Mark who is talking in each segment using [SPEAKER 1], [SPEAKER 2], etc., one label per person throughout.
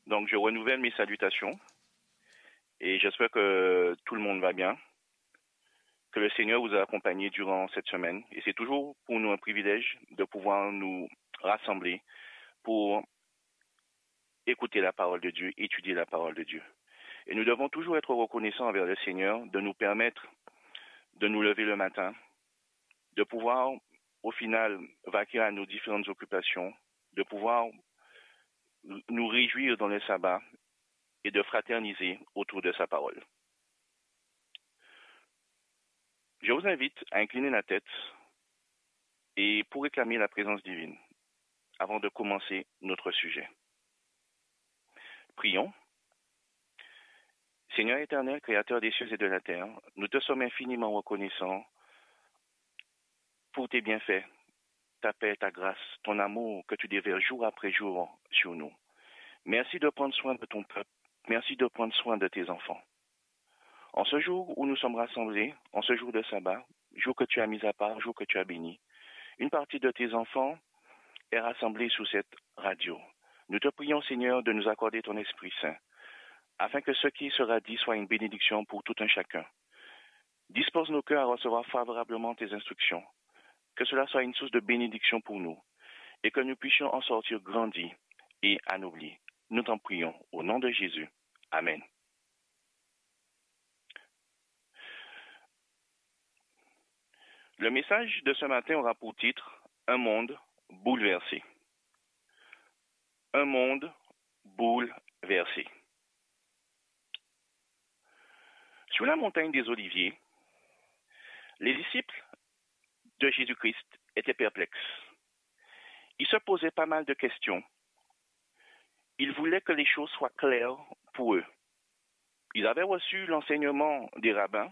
[SPEAKER 1] Donc, je renouvelle mes salutations et j'espère que tout le monde va bien, que le Seigneur vous a accompagné durant cette semaine. Et c'est toujours pour nous un privilège de pouvoir nous rassembler pour écouter la parole de Dieu, étudier la parole de Dieu. Et nous devons toujours être reconnaissants envers le Seigneur de nous permettre de nous lever le matin, de pouvoir, au final, vaquer à nos différentes occupations, de pouvoir nous réjouir dans le sabbat et de fraterniser autour de sa parole. Je vous invite à incliner la tête et pour réclamer la présence divine avant de commencer notre sujet. Prions. Seigneur éternel, Créateur des cieux et de la terre, nous te sommes infiniment reconnaissants pour tes bienfaits, ta paix, ta grâce, ton amour que tu déverses jour après jour sur nous. Merci de prendre soin de ton peuple. Merci de prendre soin de tes enfants. En ce jour où nous sommes rassemblés, en ce jour de sabbat, jour que tu as mis à part, jour que tu as béni, une partie de tes enfants est rassemblée sous cette radio. Nous te prions, Seigneur, de nous accorder ton Esprit Saint, afin que ce qui sera dit soit une bénédiction pour tout un chacun. Dispose nos cœurs à recevoir favorablement tes instructions, que cela soit une source de bénédiction pour nous, et que nous puissions en sortir grandis et anoblis. Nous t'en prions, au nom de Jésus. Amen. Le message de ce matin aura pour titre « Un monde bouleversé ». Un monde bouleversé. Sur la montagne des Oliviers, les disciples de Jésus-Christ étaient perplexes. Ils se posaient pas mal de questions. Ils voulaient que les choses soient claires pour eux. Ils avaient reçu l'enseignement des rabbins,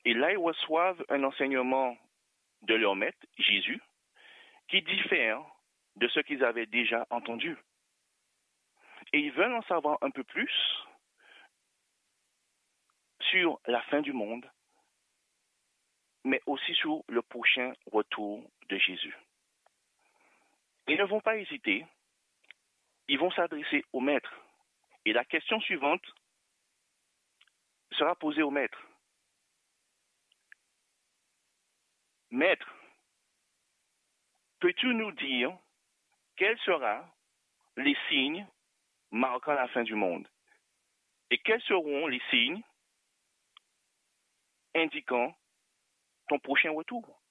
[SPEAKER 1] et là ils reçoivent un enseignement de leur maître, Jésus, qui diffère de ce qu'ils avaient déjà entendu. Et ils veulent en savoir un peu plus sur la fin du monde, mais aussi sur le prochain retour de Jésus. Ils ne vont pas hésiter, ils vont s'adresser au maître. Et la question suivante sera posée au maître. Maître, peux-tu nous dire quels seront les signes marquant la fin du monde? Et quels seront les signes indiquant ton prochain retour?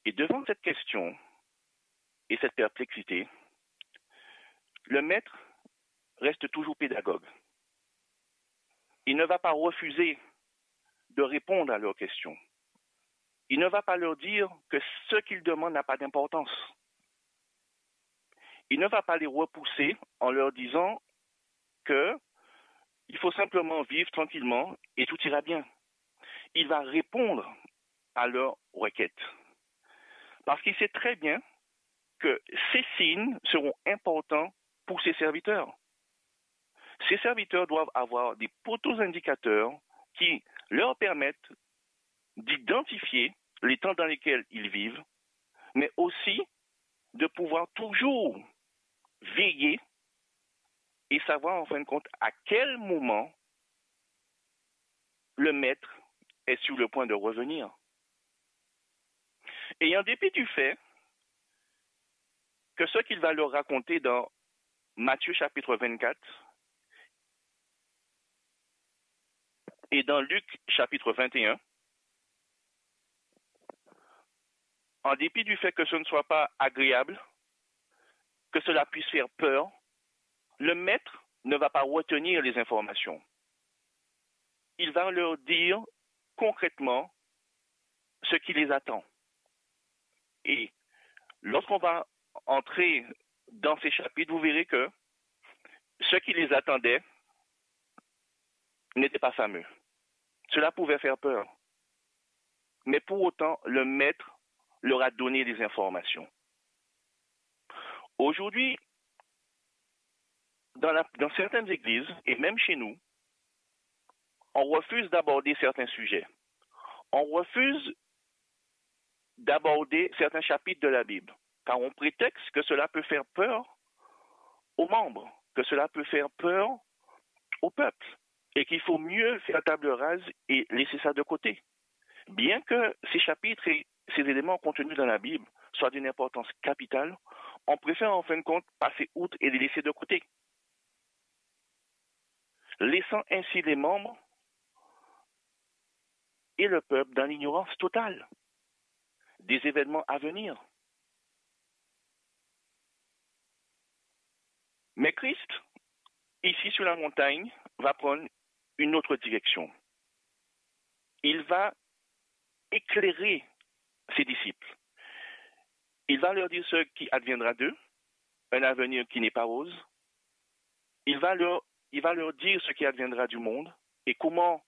[SPEAKER 1] Et devant cette question et cette perplexité, le maître reste toujours pédagogue. Il ne va pas refuser de répondre à leurs questions. Il ne va pas leur dire que ce qu'ils demandent n'a pas d'importance. Il ne va pas les repousser en leur disant qu'il faut simplement vivre tranquillement et tout ira bien. Il va répondre à leurs requêtes. Parce qu'il sait très bien que ces signes seront importants pour ses serviteurs. Ces serviteurs doivent avoir des poteaux indicateurs qui leur permettent d'identifier les temps dans lesquels ils vivent, mais aussi de pouvoir toujours veiller et savoir en fin de compte à quel moment le maître est sur le point de revenir. Et en dépit du fait que ce qu'il va leur raconter dans Matthieu chapitre 24 et dans Luc chapitre 21, en dépit du fait que ce ne soit pas agréable, que cela puisse faire peur, le maître ne va pas retenir les informations. Il va leur dire concrètement ce qui les attend. Et lorsqu'on va entrer dans ces chapitres, vous verrez que ce qui les attendait n'était pas fameux. Cela pouvait faire peur. Mais pour autant, le maître leur a donné des informations. Aujourd'hui, dans certaines églises, et même chez nous, on refuse d'aborder certains sujets. On refuse d'aborder certains chapitres de la Bible, car on prétexte que cela peut faire peur aux membres, que cela peut faire peur au peuple et qu'il faut mieux faire table rase et laisser ça de côté. Bien que ces chapitres et ces éléments contenus dans la Bible soient d'une importance capitale, on préfère en fin de compte passer outre et les laisser de côté, laissant ainsi les membres et le peuple dans l'ignorance totale des événements à venir. Mais Christ, ici sur la montagne, va prendre une autre direction. Il va éclairer ses disciples. Il va leur dire ce qui adviendra d'eux, un avenir qui n'est pas rose. Il va leur dire ce qui adviendra du monde et comment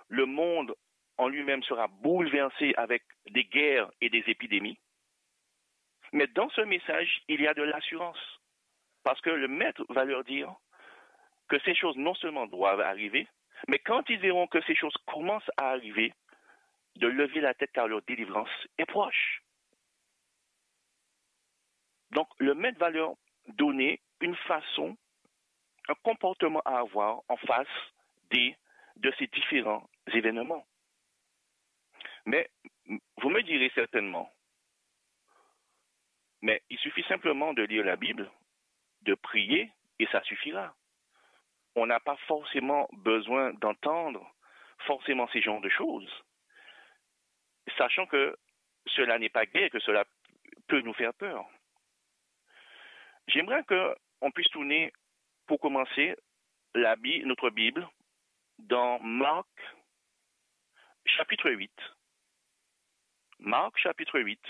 [SPEAKER 1] le monde en lui-même sera bouleversé avec des guerres et des épidémies. Mais dans ce message, il y a de l'assurance. Parce que le maître va leur dire que ces choses non seulement doivent arriver, mais quand ils verront que ces choses commencent à arriver, de lever la tête car leur délivrance est proche. Donc, le maître va leur donner une façon, un comportement à avoir en face de ces différents événements. Mais vous me direz certainement, mais il suffit simplement de lire la Bible, de prier, et ça suffira. On n'a pas forcément besoin d'entendre forcément ces genres de choses, sachant que cela n'est pas gai, que cela peut nous faire peur. J'aimerais qu'on puisse tourner, pour commencer, notre Bible dans Marc, chapitre 8. Marc, chapitre 8.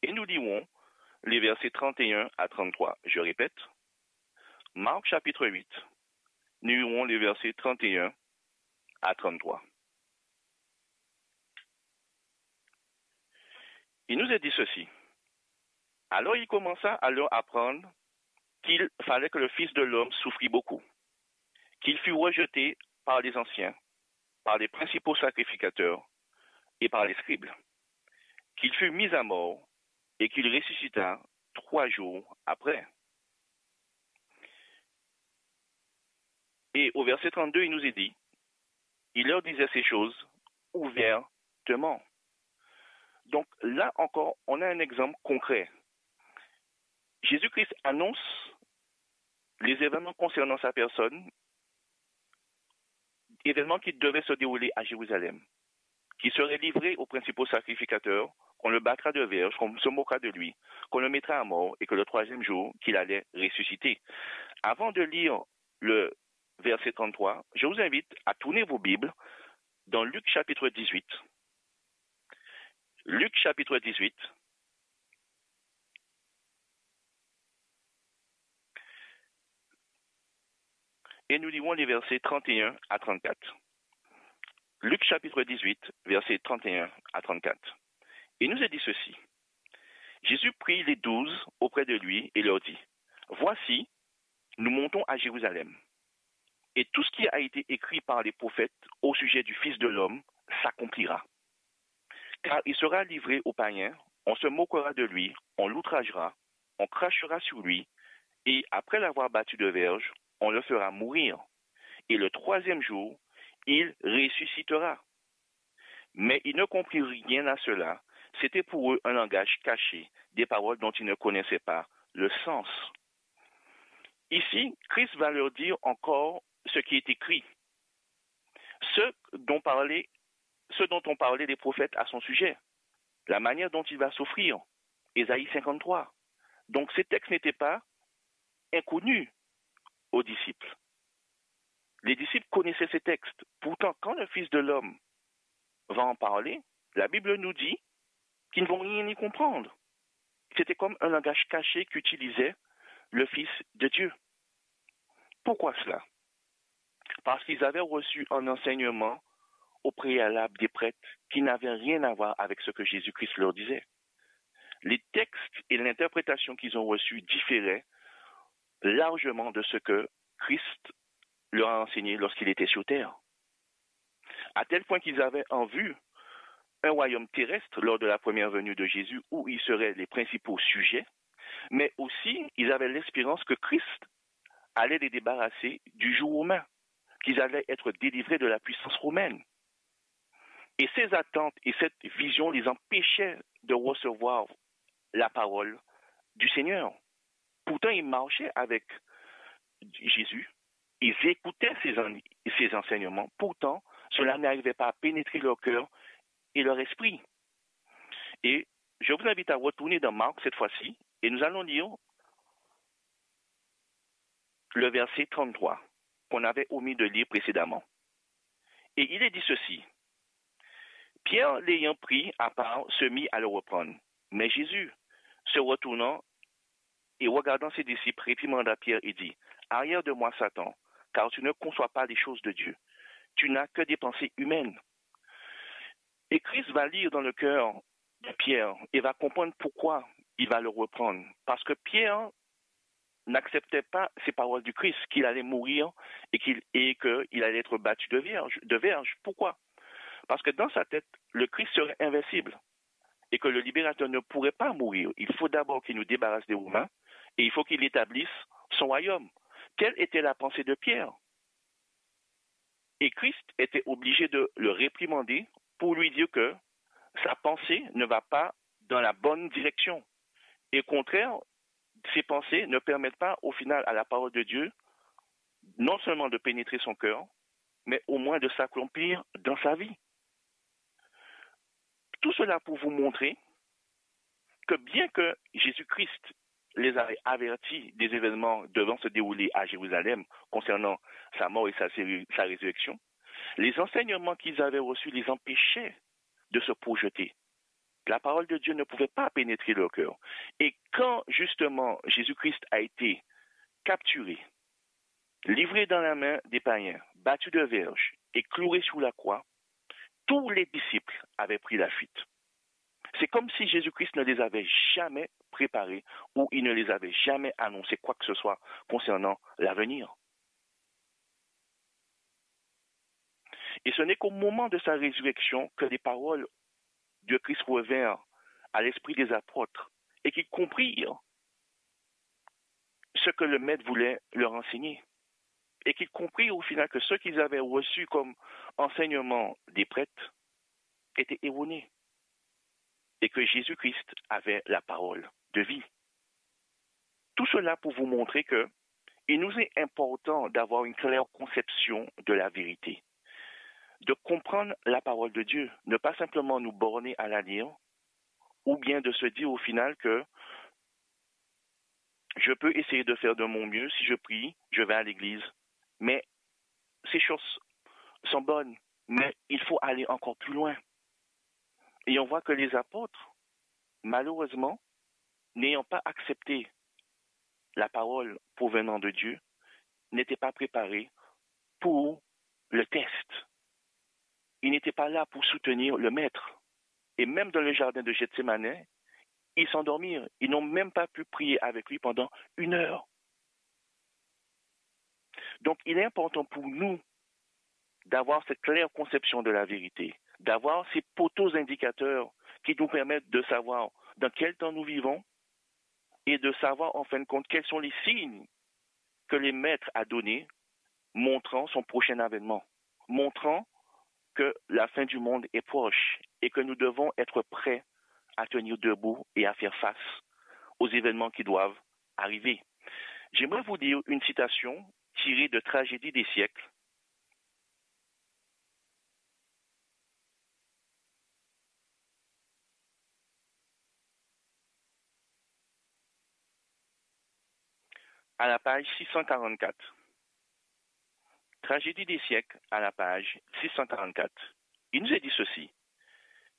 [SPEAKER 1] Et nous lirons les versets 31 à 33. Je répète, Marc, chapitre 8. Nous lirons les versets 31 à 33. Il nous est dit ceci. Alors il commença à leur apprendre qu'il fallait que le Fils de l'homme souffrit beaucoup, qu'il fût rejeté par les anciens, par les principaux sacrificateurs et par les scribes, qu'il fut mis à mort et qu'il ressuscita 3 jours après. Et au verset 32, il nous est dit, il leur disait ces choses ouvertement. Donc là encore, on a un exemple concret. Jésus-Christ annonce les événements concernant sa personne, événements qui devaient se dérouler à Jérusalem, qui serait livré aux principaux sacrificateurs, qu'on le battra de verge, qu'on se moquera de lui, qu'on le mettra à mort et que le 3e jour, qu'il allait ressusciter. Avant de lire le verset 33, je vous invite à tourner vos Bibles dans Luc chapitre 18. Luc chapitre 18. Et nous lirons les versets 31 à 34. Luc chapitre 18, versets 31 à 34. Il nous est dit ceci. Jésus prit les 12 auprès de lui et leur dit, « Voici, nous montons à Jérusalem. Et tout ce qui a été écrit par les prophètes au sujet du Fils de l'homme s'accomplira. Car il sera livré aux païens, on se moquera de lui, on l'outragera, on crachera sur lui, et après l'avoir battu de verge, on le fera mourir. Et le 3e jour, il ressuscitera. » Mais ils ne comprirent rien à cela. C'était pour eux un langage caché, des paroles dont ils ne connaissaient pas le sens. Ici, Christ va leur dire encore ce qui est écrit, ce dont ont parlé les prophètes à son sujet, la manière dont il va souffrir, Ésaïe 53. Donc ces textes n'étaient pas inconnus aux disciples. Les disciples connaissaient ces textes. Pourtant, quand le Fils de l'homme va en parler, la Bible nous dit qu'ils ne vont rien y comprendre. C'était comme un langage caché qu'utilisait le Fils de Dieu. Pourquoi cela? Parce qu'ils avaient reçu un enseignement au préalable des prêtres qui n'avait rien à voir avec ce que Jésus-Christ leur disait. Les textes et l'interprétation qu'ils ont reçus différaient largement de ce que Christ leur a enseigné lorsqu'il était sur terre. À tel point qu'ils avaient en vue un royaume terrestre lors de la première venue de Jésus où ils seraient les principaux sujets, mais aussi ils avaient l'espérance que Christ allait les débarrasser du joug romain, qu'ils allaient être délivrés de la puissance romaine. Et ces attentes et cette vision les empêchaient de recevoir la parole du Seigneur. Pourtant, ils marchaient avec Jésus, ils écoutaient ses enseignements. Pourtant, cela n'arrivait pas à pénétrer leur cœur et leur esprit. Et je vous invite à retourner dans Marc cette fois-ci, et nous allons lire le verset 33 qu'on avait omis de lire précédemment. Et il est dit ceci. Pierre, l'ayant pris à part, se mit à le reprendre. Mais Jésus, se retournant et regardant ses disciples, réprimanda Pierre et dit, « Arrière de moi, Satan, car tu ne conçois pas les choses de Dieu. Tu n'as que des pensées humaines. » Et Christ va lire dans le cœur de Pierre et va comprendre pourquoi il va le reprendre. Parce que Pierre n'acceptait pas ces paroles du Christ, qu'il allait mourir et qu'il allait être battu de verge. Pourquoi? Parce que dans sa tête, le Christ serait invincible et que le libérateur ne pourrait pas mourir. Il faut d'abord qu'il nous débarrasse des Romains et il faut qu'il établisse son royaume. Quelle était la pensée de Pierre? Et Christ était obligé de le réprimander pour lui dire que sa pensée ne va pas dans la bonne direction. Et au contraire, ses pensées ne permettent pas au final à la parole de Dieu non seulement de pénétrer son cœur, mais au moins de s'accomplir dans sa vie. Tout cela pour vous montrer que bien que Jésus-Christ les avait avertis des événements devant se dérouler à Jérusalem concernant sa mort et sa résurrection, les enseignements qu'ils avaient reçus les empêchaient de se projeter. La parole de Dieu ne pouvait pas pénétrer leur cœur. Et quand justement Jésus-Christ a été capturé, livré dans la main des païens, battu de verge et cloué sous la croix, tous les disciples avaient pris la fuite. C'est comme si Jésus-Christ ne les avait jamais préparés ou il ne les avait jamais annoncé quoi que ce soit concernant l'avenir. Et ce n'est qu'au moment de sa résurrection que les paroles de Christ revinrent à l'esprit des apôtres et qu'ils comprirent ce que le Maître voulait leur enseigner. Et qu'ils comprirent au final que ce qu'ils avaient reçu comme enseignement des prêtres était erroné. Et que Jésus-Christ avait la parole de vie. Tout cela pour vous montrer que il nous est important d'avoir une claire conception de la vérité, de comprendre la parole de Dieu, ne pas simplement nous borner à la lire, ou bien de se dire au final que je peux essayer de faire de mon mieux, si je prie, je vais à l'église, mais ces choses sont bonnes, mais il faut aller encore plus loin. Et on voit que les apôtres, malheureusement, n'ayant pas accepté la parole provenant de Dieu, n'étaient pas préparés pour le test. Ils n'étaient pas là pour soutenir le Maître. Et même dans le jardin de Gethsémane, ils s'endormirent. Ils n'ont même pas pu prier avec lui pendant 1 heure. Donc, il est important pour nous d'avoir cette claire conception de la vérité, d'avoir ces poteaux indicateurs qui nous permettent de savoir dans quel temps nous vivons et de savoir en fin de compte quels sont les signes que les maîtres a donnés montrant son prochain avènement, montrant que la fin du monde est proche et que nous devons être prêts à tenir debout et à faire face aux événements qui doivent arriver. J'aimerais vous lire une citation tirée de Tragédie des siècles. À la page 644. Tragédie des siècles, à la page 644. Il nous est dit ceci.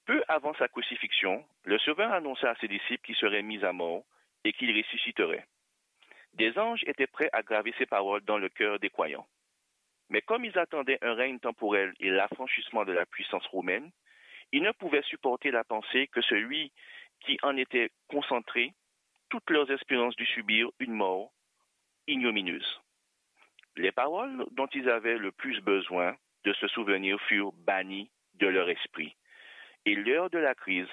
[SPEAKER 1] Peu avant sa crucifixion, le Sauveur annonça à ses disciples qu'il serait mis à mort et qu'il ressusciterait. Des anges étaient prêts à graver ces paroles dans le cœur des croyants. Mais comme ils attendaient un règne temporel et l'affranchissement de la puissance romaine, ils ne pouvaient supporter la pensée que celui qui en était concentré, toutes leurs espérances dû subir une mort ignominieuse. Les paroles dont ils avaient le plus besoin de se souvenir furent bannies de leur esprit. Et l'heure de la crise,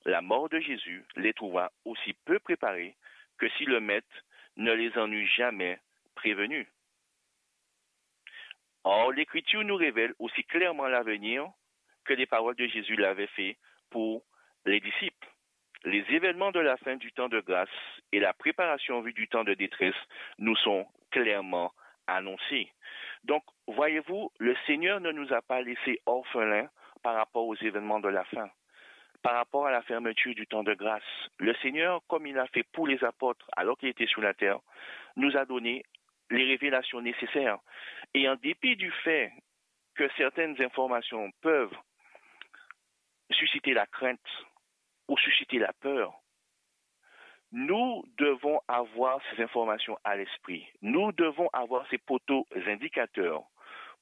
[SPEAKER 1] la mort de Jésus les trouva aussi peu préparés que si le maître ne les en eût jamais prévenus. Or, l'Écriture nous révèle aussi clairement l'avenir que les paroles de Jésus l'avaient fait pour les disciples. Les événements de la fin du temps de grâce et la préparation en vue du temps de détresse nous sont clairement annoncés. Donc, voyez-vous, le Seigneur ne nous a pas laissés orphelins par rapport aux événements de la fin, par rapport à la fermeture du temps de grâce. Le Seigneur, comme il a fait pour les apôtres alors qu'il était sur la terre, nous a donné les révélations nécessaires. Et en dépit du fait que certaines informations peuvent susciter la crainte ou susciter la peur, nous devons avoir ces informations à l'esprit. Nous devons avoir ces poteaux indicateurs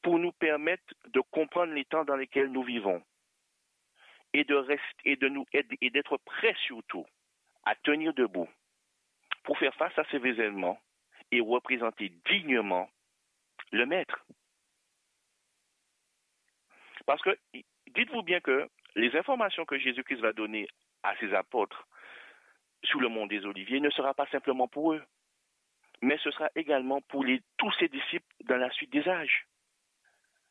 [SPEAKER 1] pour nous permettre de comprendre les temps dans lesquels nous vivons et d'être prêts surtout à tenir debout pour faire face à ces événements et représenter dignement le Maître. Parce que dites-vous bien que les informations que Jésus-Christ va donner à ses apôtres sous le mont des Oliviers ne sera pas simplement pour eux, mais ce sera également pour tous ses disciples dans la suite des âges.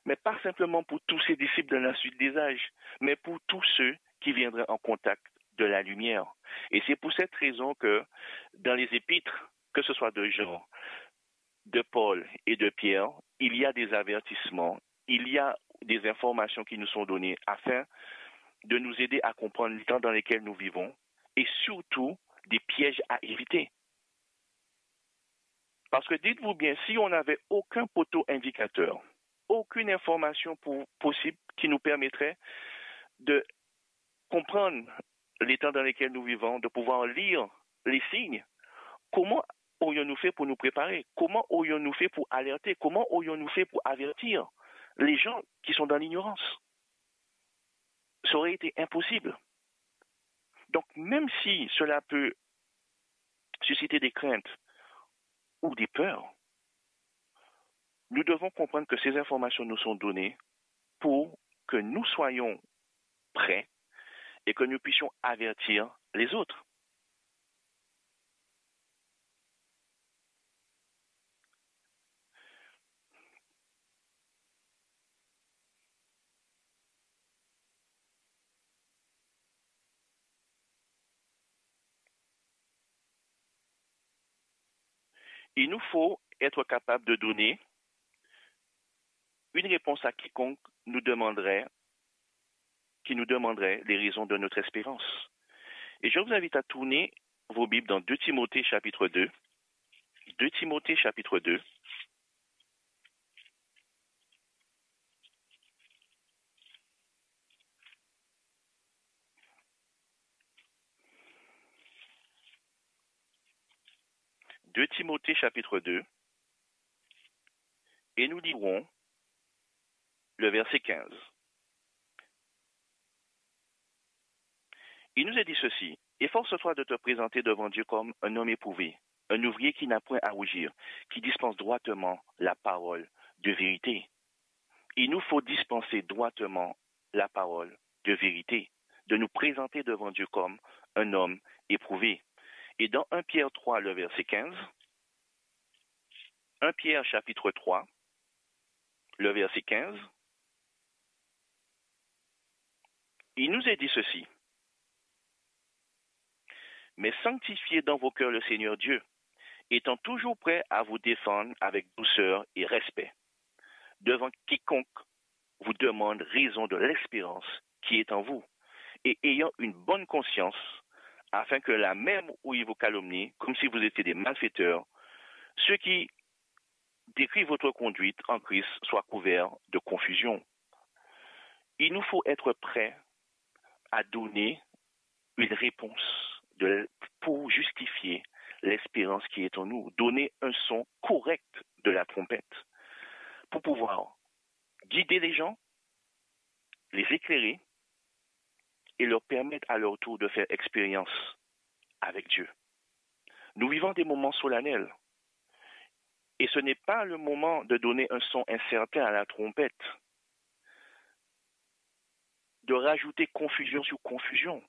[SPEAKER 1] Mais pas simplement pour tous ses disciples dans la suite des âges, mais pour tous ceux qui viendraient en contact de la lumière. Et c'est pour cette raison que dans les épîtres, que ce soit de Jean, de Paul et de Pierre, il y a des avertissements, il y a des informations qui nous sont données afin de nous aider à comprendre les temps dans lesquels nous vivons et surtout des pièges à éviter. Parce que dites-vous bien, si on n'avait aucun poteau indicateur, aucune information possible qui nous permettrait de comprendre les temps dans lesquels nous vivons, de pouvoir lire les signes, comment aurions-nous fait pour nous préparer? Comment aurions-nous fait pour alerter? Comment aurions-nous fait pour avertir les gens qui sont dans l'ignorance? Ça aurait été impossible. Donc, même si cela peut susciter des craintes ou des peurs, nous devons comprendre que ces informations nous sont données pour que nous soyons prêts et que nous puissions avertir les autres. Il nous faut être capable de donner une réponse à quiconque qui nous demanderait les raisons de notre espérance. Et je vous invite à tourner vos Bibles dans 2 Timothée chapitre 2. 2 Timothée chapitre 2. De Timothée chapitre 2, et nous lirons le verset 15. Il nous est dit ceci: efforce-toi de te présenter devant Dieu comme un homme éprouvé, un ouvrier qui n'a point à rougir, qui dispense droitement la parole de vérité. Il nous faut dispenser droitement la parole de vérité, de nous présenter devant Dieu comme un homme éprouvé. Et dans 1 Pierre 3, le verset 15, 1 Pierre chapitre 3, le verset 15, il nous est dit ceci: mais sanctifiez dans vos cœurs le Seigneur Dieu, étant toujours prêt à vous défendre avec douceur et respect, devant quiconque vous demande raison de l'espérance qui est en vous, et ayant une bonne conscience, afin que là même où ils vous calomnient, comme si vous étiez des malfaiteurs, ceux qui décrivent votre conduite en Christ soient couverts de confusion. Il nous faut être prêts à donner une réponse pour justifier l'espérance qui est en nous, donner un son correct de la trompette, pour pouvoir guider les gens, les éclairer et leur permettre à leur tour de faire expérience avec Dieu. Nous vivons des moments solennels et ce n'est pas le moment de donner un son incertain à la trompette, de rajouter confusion sur confusion.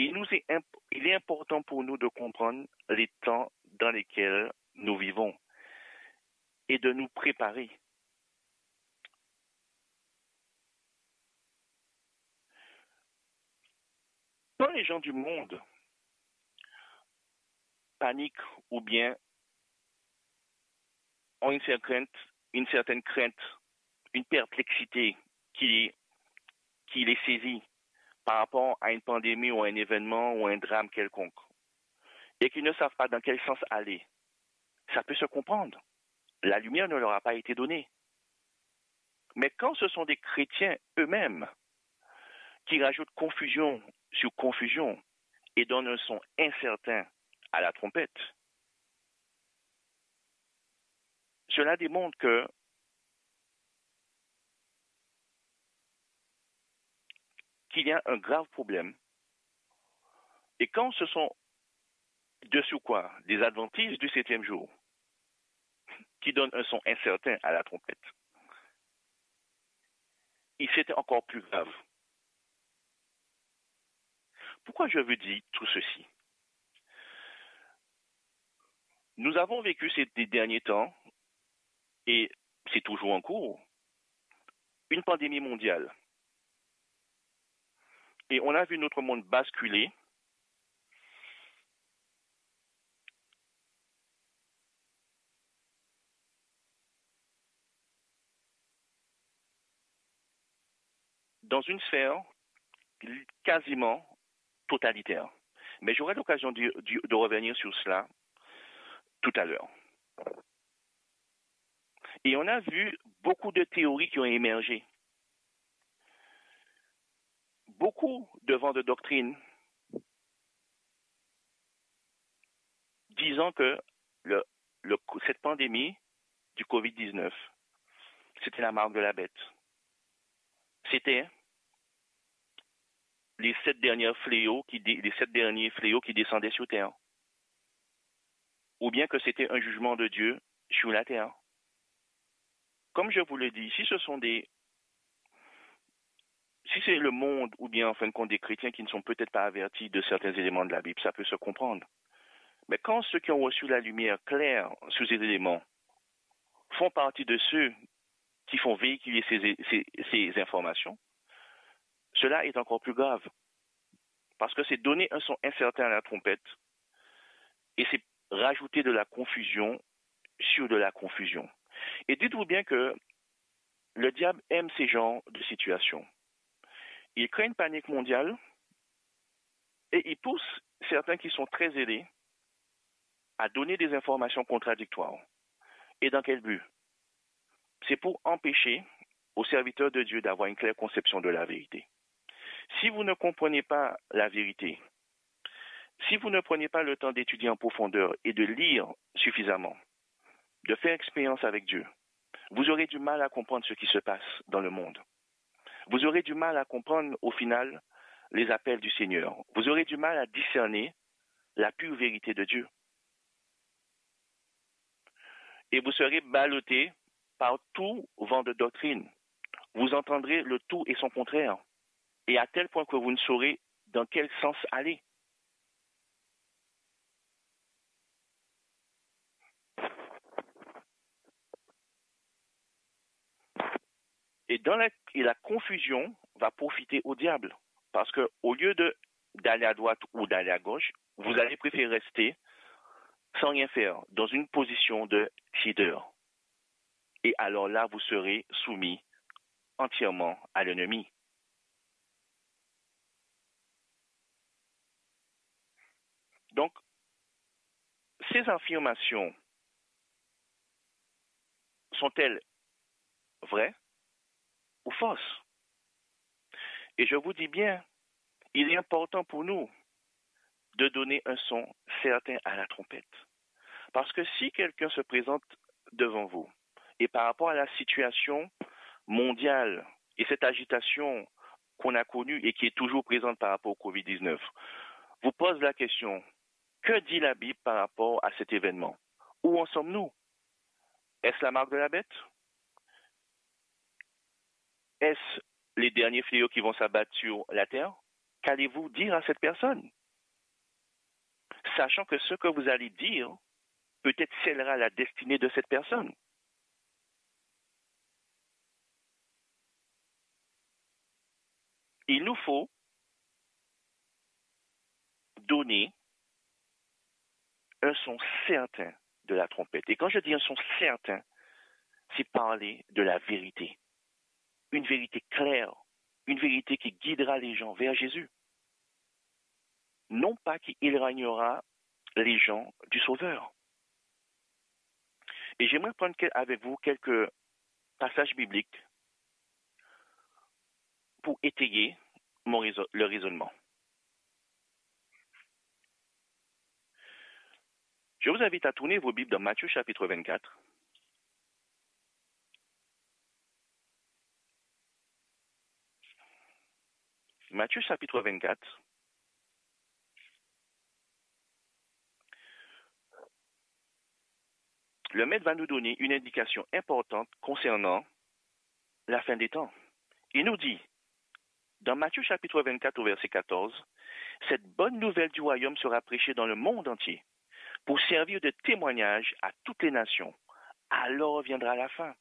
[SPEAKER 1] Il est important pour nous de comprendre les temps dans lesquels nous vivons et de nous préparer. Quand les gens du monde paniquent ou bien ont une certaine crainte, une perplexité qui les saisit par rapport à une pandémie ou à un événement ou à un drame quelconque, et qui ne savent pas dans quel sens aller, ça peut se comprendre. La lumière ne leur a pas été donnée. Mais quand ce sont des chrétiens eux-mêmes qui rajoutent confusion sur confusion et donnent un son incertain à la trompette, cela démontre qu'il y a un grave problème. Et quand ce sont dessus quoi des adventistes du 7e jour qui donnent un son incertain à la trompette, et c'était encore plus grave. Pourquoi je vous dis tout ceci? Nous avons vécu ces derniers temps, et c'est toujours en cours, une pandémie mondiale. Et on a vu notre monde basculer dans une sphère quasiment totalitaire. Mais j'aurai l'occasion de revenir sur cela tout à l'heure. Et on a vu beaucoup de théories qui ont émergé. Beaucoup de vents de doctrine disant que cette pandémie du COVID-19, c'était la marque de la bête. C'était les 7 derniers fléaux qui descendaient sur terre. Ou bien que c'était un jugement de Dieu sur la terre. Comme je vous l'ai dit, si c'est le monde ou bien en fin de compte des chrétiens qui ne sont peut-être pas avertis de certains éléments de la Bible, ça peut se comprendre. Mais quand ceux qui ont reçu la lumière claire sur ces éléments font partie de ceux qui font véhiculer ces informations, cela est encore plus grave. Parce que c'est donner un son incertain à la trompette et c'est rajouter de la confusion sur de la confusion. Et dites-vous bien que le diable aime ces genres de situations. Il crée une panique mondiale et il pousse certains qui sont très aidés à donner des informations contradictoires. Et dans quel but? C'est pour empêcher aux serviteurs de Dieu d'avoir une claire conception de la vérité. Si vous ne comprenez pas la vérité, si vous ne prenez pas le temps d'étudier en profondeur et de lire suffisamment, de faire expérience avec Dieu, vous aurez du mal à comprendre ce qui se passe dans le monde. Vous aurez du mal à comprendre au final les appels du Seigneur. Vous aurez du mal à discerner la pure vérité de Dieu. Et vous serez ballotté par tout vent de doctrine. Vous entendrez le tout et son contraire. Et à tel point que vous ne saurez dans quel sens aller. Et la confusion va profiter au diable. Parce qu'au lieu d'aller à droite ou d'aller à gauche, vous allez préférer rester sans rien faire, dans une position de tiédeur. Et alors là, vous serez soumis entièrement à l'ennemi. Donc, ces affirmations sont-elles vraies ou fausses? Et je vous dis bien, il est important pour nous de donner un son certain à la trompette. Parce que si quelqu'un se présente devant vous, et par rapport à la situation mondiale et cette agitation qu'on a connue et qui est toujours présente par rapport au COVID-19, vous pose la question, que dit la Bible par rapport à cet événement? Où en sommes-nous? Est-ce la marque de la bête? Est-ce les derniers fléaux qui vont s'abattre sur la terre? Qu'allez-vous dire à cette personne? Sachant que ce que vous allez dire peut-être scellera la destinée de cette personne. Il nous faut donner un son certain de la trompette. Et quand je dis un son certain, c'est parler de la vérité. Une vérité claire, une vérité qui guidera les gens vers Jésus. Non pas qui éloignera les gens du Sauveur. Et j'aimerais prendre avec vous quelques passages bibliques pour étayer le raisonnement. Je vous invite à tourner vos Bibles dans Matthieu chapitre 24. Matthieu chapitre 24. Le Maître va nous donner une indication importante concernant la fin des temps. Il nous dit, dans Matthieu chapitre 24 au verset 14, « Cette bonne nouvelle du royaume sera prêchée dans le monde entier pour servir de témoignage à toutes les nations. Alors viendra la fin. »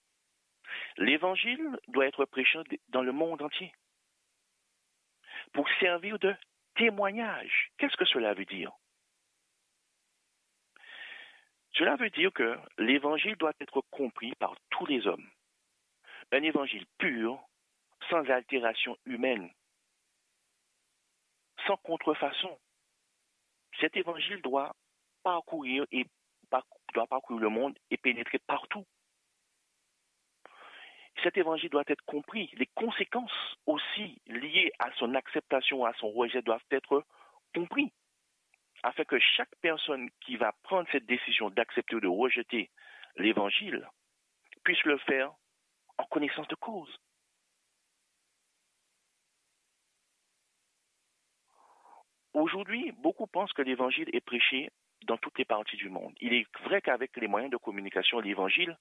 [SPEAKER 1] L'évangile doit être prêché dans le monde entier pour servir de témoignage. Qu'est-ce que cela veut dire? Cela veut dire que l'évangile doit être compris par tous les hommes. Un évangile pur, sans altération humaine, sans contrefaçon. Cet évangile doit parcourir le monde et pénétrer partout. Cet évangile doit être compris. Les conséquences aussi liées à son acceptation, à son rejet doivent être comprises, afin que chaque personne qui va prendre cette décision d'accepter ou de rejeter l'évangile puisse le faire en connaissance de cause. Aujourd'hui, beaucoup pensent que l'évangile est prêché dans toutes les parties du monde. Il est vrai qu'avec les moyens de communication, l'évangile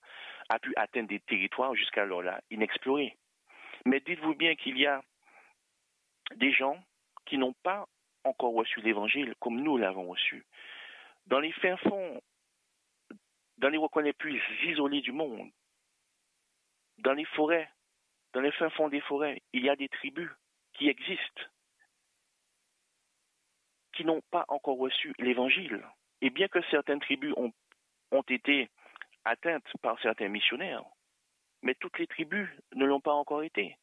[SPEAKER 1] a pu atteindre des territoires jusqu'alors là inexplorés. Mais dites-vous bien qu'il y a des gens qui n'ont pas encore reçu l'évangile comme nous l'avons reçu. Dans les fins fonds, dans les recoins les plus isolés du monde, dans les forêts, dans les fins fonds des forêts, il y a des tribus qui existent, qui n'ont pas encore reçu l'évangile. Et bien que certaines tribus ont été atteintes par certains missionnaires, mais toutes les tribus ne l'ont pas encore été.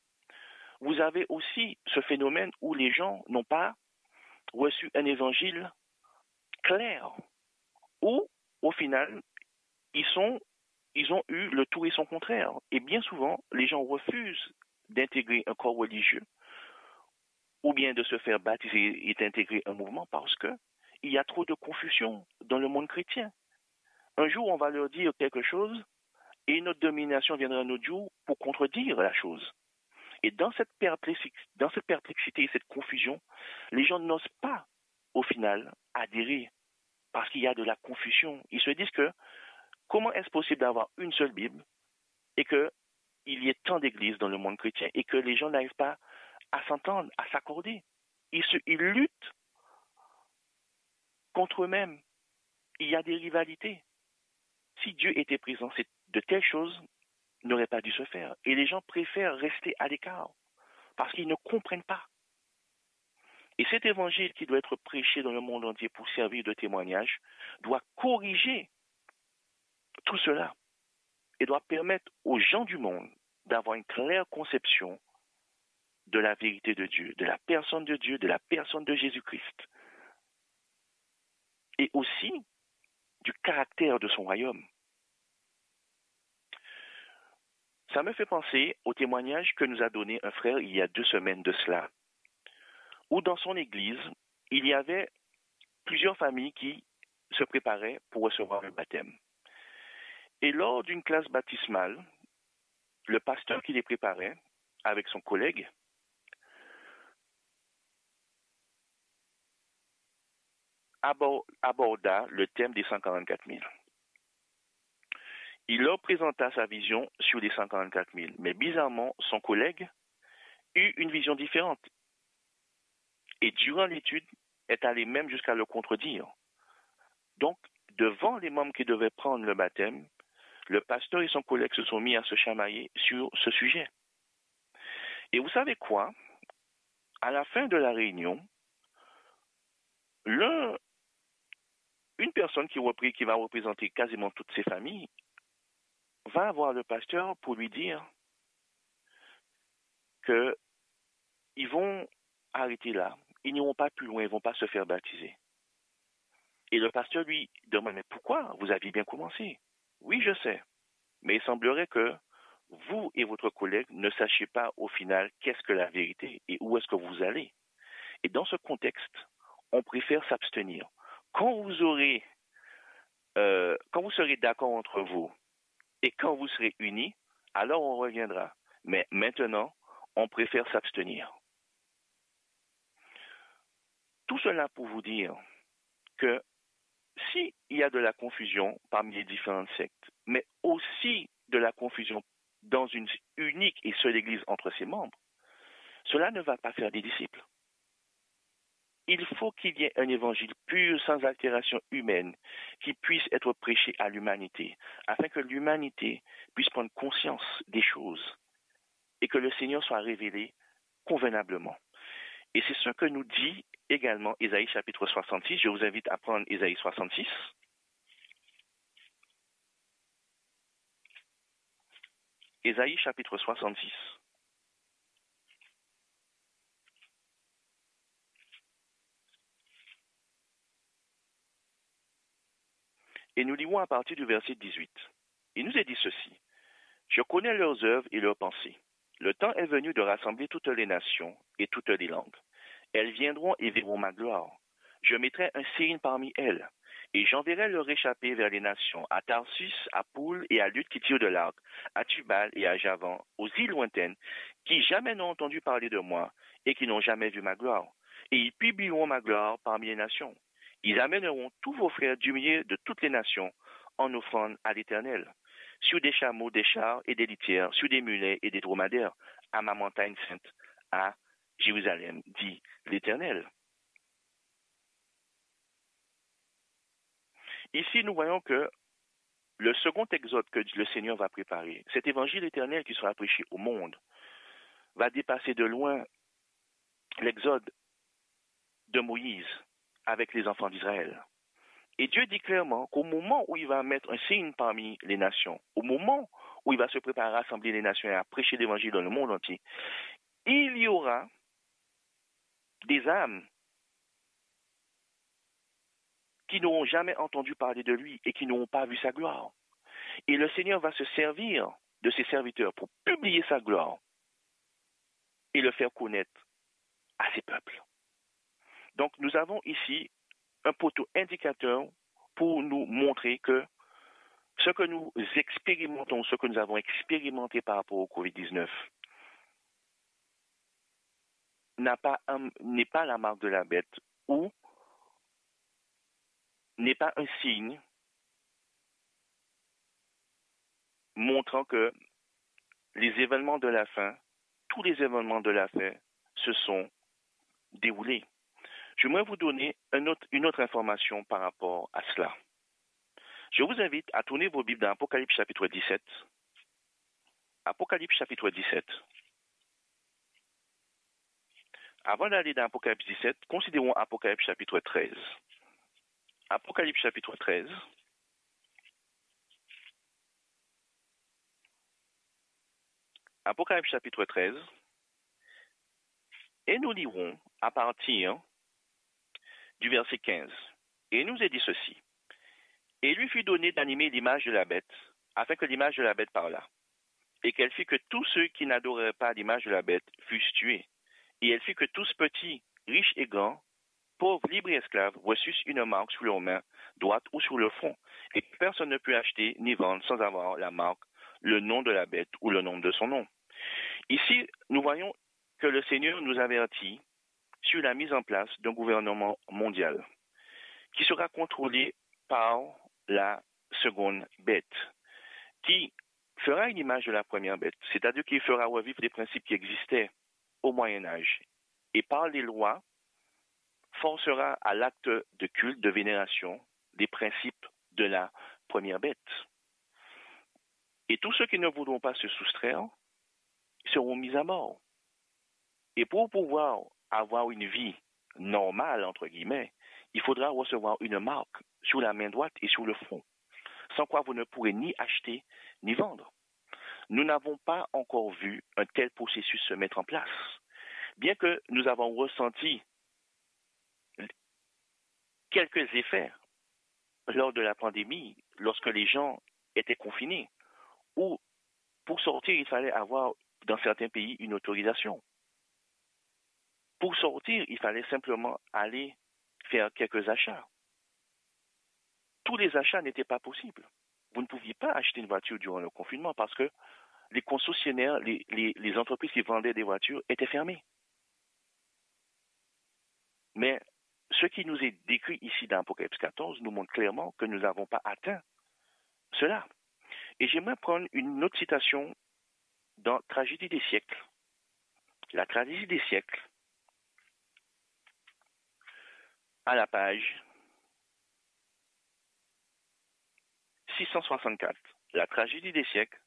[SPEAKER 1] Vous avez aussi ce phénomène où les gens n'ont pas reçu un évangile clair, où, au final, ils ont eu le tout et son contraire. Et bien souvent, les gens refusent d'intégrer un corps religieux ou bien de se faire baptiser et d'intégrer un mouvement parce que il y a trop de confusion dans le monde chrétien. Un jour, on va leur dire quelque chose et notre domination viendra un autre jour pour contredire la chose. Et dans cette perplexité et cette confusion, les gens n'osent pas, au final, adhérer parce qu'il y a de la confusion. Ils se disent que comment est-ce possible d'avoir une seule Bible et qu'il y ait tant d'églises dans le monde chrétien et que les gens n'arrivent pas à s'entendre, à s'accorder. Ils luttent contre eux-mêmes. Il y a des rivalités. Si Dieu était présent, de telles choses n'auraient pas dû se faire. Et les gens préfèrent rester à l'écart parce qu'ils ne comprennent pas. Et cet évangile qui doit être prêché dans le monde entier pour servir de témoignage doit corriger tout cela et doit permettre aux gens du monde d'avoir une claire conception de la vérité de Dieu, de la personne de Dieu, de la personne de Jésus-Christ. Et aussi du caractère de son royaume. Ça me fait penser au témoignage que nous a donné un frère il y a 2 semaines de cela, où dans son église, il y avait plusieurs familles qui se préparaient pour recevoir le baptême. Et lors d'une classe baptismale, le pasteur qui les préparait, avec son collègue, aborda le thème des 144 000. Il leur présenta sa vision sur les 144 000, mais bizarrement, son collègue eut une vision différente. et durant l'étude est allé même jusqu'à le contredire. Donc, devant les membres qui devaient prendre le baptême, le pasteur et son collègue se sont mis à se chamailler sur ce sujet. Et vous savez quoi? À la fin de la réunion, une personne qui va représenter quasiment toutes ses familles va voir le pasteur pour lui dire qu'ils vont arrêter là. Ils n'iront pas plus loin, ils ne vont pas se faire baptiser. Et le pasteur lui demande, mais pourquoi? Vous aviez bien commencé. Oui, je sais. Mais il semblerait que vous et votre collègue ne sachiez pas au final qu'est-ce que la vérité et où est-ce que vous allez. Et dans ce contexte, on préfère s'abstenir. Quand vous serez d'accord entre vous et quand vous serez unis, alors on reviendra. Mais maintenant, on préfère s'abstenir. Tout cela pour vous dire que s'il y a de la confusion parmi les différentes sectes, mais aussi de la confusion dans une unique et seule Église entre ses membres, cela ne va pas faire des disciples. Il faut qu'il y ait un évangile pur, sans altération humaine, qui puisse être prêché à l'humanité, afin que l'humanité puisse prendre conscience des choses et que le Seigneur soit révélé convenablement. Et c'est ce que nous dit également Ésaïe chapitre 66. Je vous invite à prendre Ésaïe 66. Ésaïe chapitre 66. Et nous lisons à partir du verset 18. Il nous est dit ceci. Je connais leurs œuvres et leurs pensées. Le temps est venu de rassembler toutes les nations et toutes les langues. Elles viendront et verront ma gloire. Je mettrai un signe parmi elles, et j'enverrai leur échappée vers les nations, à Tarsus, à Poule et à Lude qui tirent de l'arc, à Tubal et à Javan, aux îles lointaines, qui jamais n'ont entendu parler de moi et qui n'ont jamais vu ma gloire. Et ils publieront ma gloire parmi les nations. Ils amèneront tous vos frères du milieu de toutes les nations en offrande à l'Éternel, sur des chameaux, des chars et des litières, sur des mulets et des dromadaires, à ma montagne sainte, à Jérusalem, dit l'Éternel. Ici, nous voyons que le second exode que le Seigneur va préparer, cet évangile éternel qui sera prêché au monde, va dépasser de loin l'exode de Moïse avec les enfants d'Israël. Et Dieu dit clairement qu'au moment où il va mettre un signe parmi les nations, au moment où il va se préparer à rassembler les nations et à prêcher l'évangile dans le monde entier, il y aura des âmes qui n'auront jamais entendu parler de lui et qui n'auront pas vu sa gloire. Et le Seigneur va se servir de ses serviteurs pour publier sa gloire et le faire connaître à ses peuples. Donc nous avons ici un poteau indicateur pour nous montrer que ce que nous expérimentons, ce que nous avons expérimenté par rapport au Covid-19 n'est pas la marque de la bête ou n'est pas un signe montrant que les événements de la fin, tous les événements de la fin se sont déroulés. J'aimerais vous donner une autre information par rapport à cela. Je vous invite à tourner vos Bibles dans Apocalypse chapitre 17. Apocalypse chapitre 17. Avant d'aller dans Apocalypse 17, considérons Apocalypse chapitre 13. Apocalypse chapitre 13. Apocalypse chapitre 13. Et nous lirons à partir du verset 15. Et il nous est dit ceci. Et il lui fut donné d'animer l'image de la bête, afin que l'image de la bête parlât. Et qu'elle fit que tous ceux qui n'adoreraient pas l'image de la bête fussent tués. Et elle fit que tous petits, riches et grands, pauvres, libres et esclaves, reçussent une marque sur leur main droite ou sur le front. Et personne ne peut acheter ni vendre sans avoir la marque, le nom de la bête ou le nom de son nom. Ici, nous voyons que le Seigneur nous avertit sur la mise en place d'un gouvernement mondial qui sera contrôlé par la seconde bête, qui fera une image de la première bête, c'est-à-dire qu'il fera revivre les principes qui existaient au Moyen Âge. Et par les lois forcera à l'acte de culte, de vénération, des principes de la première bête. Et tous ceux qui ne voudront pas se soustraire seront mis à mort. Et pour pouvoir avoir une vie normale, entre guillemets, il faudra recevoir une marque sur la main droite et sur le front, sans quoi vous ne pourrez ni acheter ni vendre. Nous n'avons pas encore vu un tel processus se mettre en place, bien que nous avons ressenti quelques effets lors de la pandémie, lorsque les gens étaient confinés, où pour sortir, il fallait avoir, dans certains pays, une autorisation. Pour sortir, il fallait simplement aller faire quelques achats. Tous les achats n'étaient pas possibles. Vous ne pouviez pas acheter une voiture durant le confinement parce que les concessionnaires, les entreprises qui vendaient des voitures étaient fermées. Mais ce qui nous est décrit ici dans Apocalypse 14 nous montre clairement que nous n'avons pas atteint cela. Et j'aimerais prendre une autre citation dans Tragédie des siècles. La tragédie des siècles, à la page 664. La tragédie des siècles,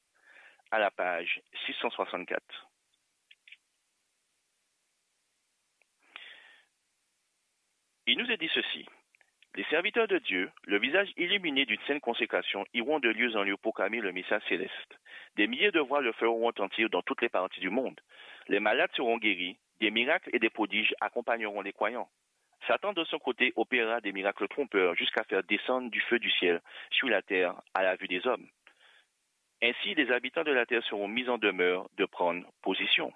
[SPEAKER 1] à la page 664. Il nous est dit ceci. Les serviteurs de Dieu, le visage illuminé d'une sainte consécration, iront de lieu en lieu proclamer le message céleste. Des milliers de voix le feront retentir dans toutes les parties du monde. Les malades seront guéris, des miracles et des prodiges accompagneront les croyants. Satan, de son côté, opérera des miracles trompeurs jusqu'à faire descendre du feu du ciel sur la terre à la vue des hommes. Ainsi, les habitants de la terre seront mis en demeure de prendre position.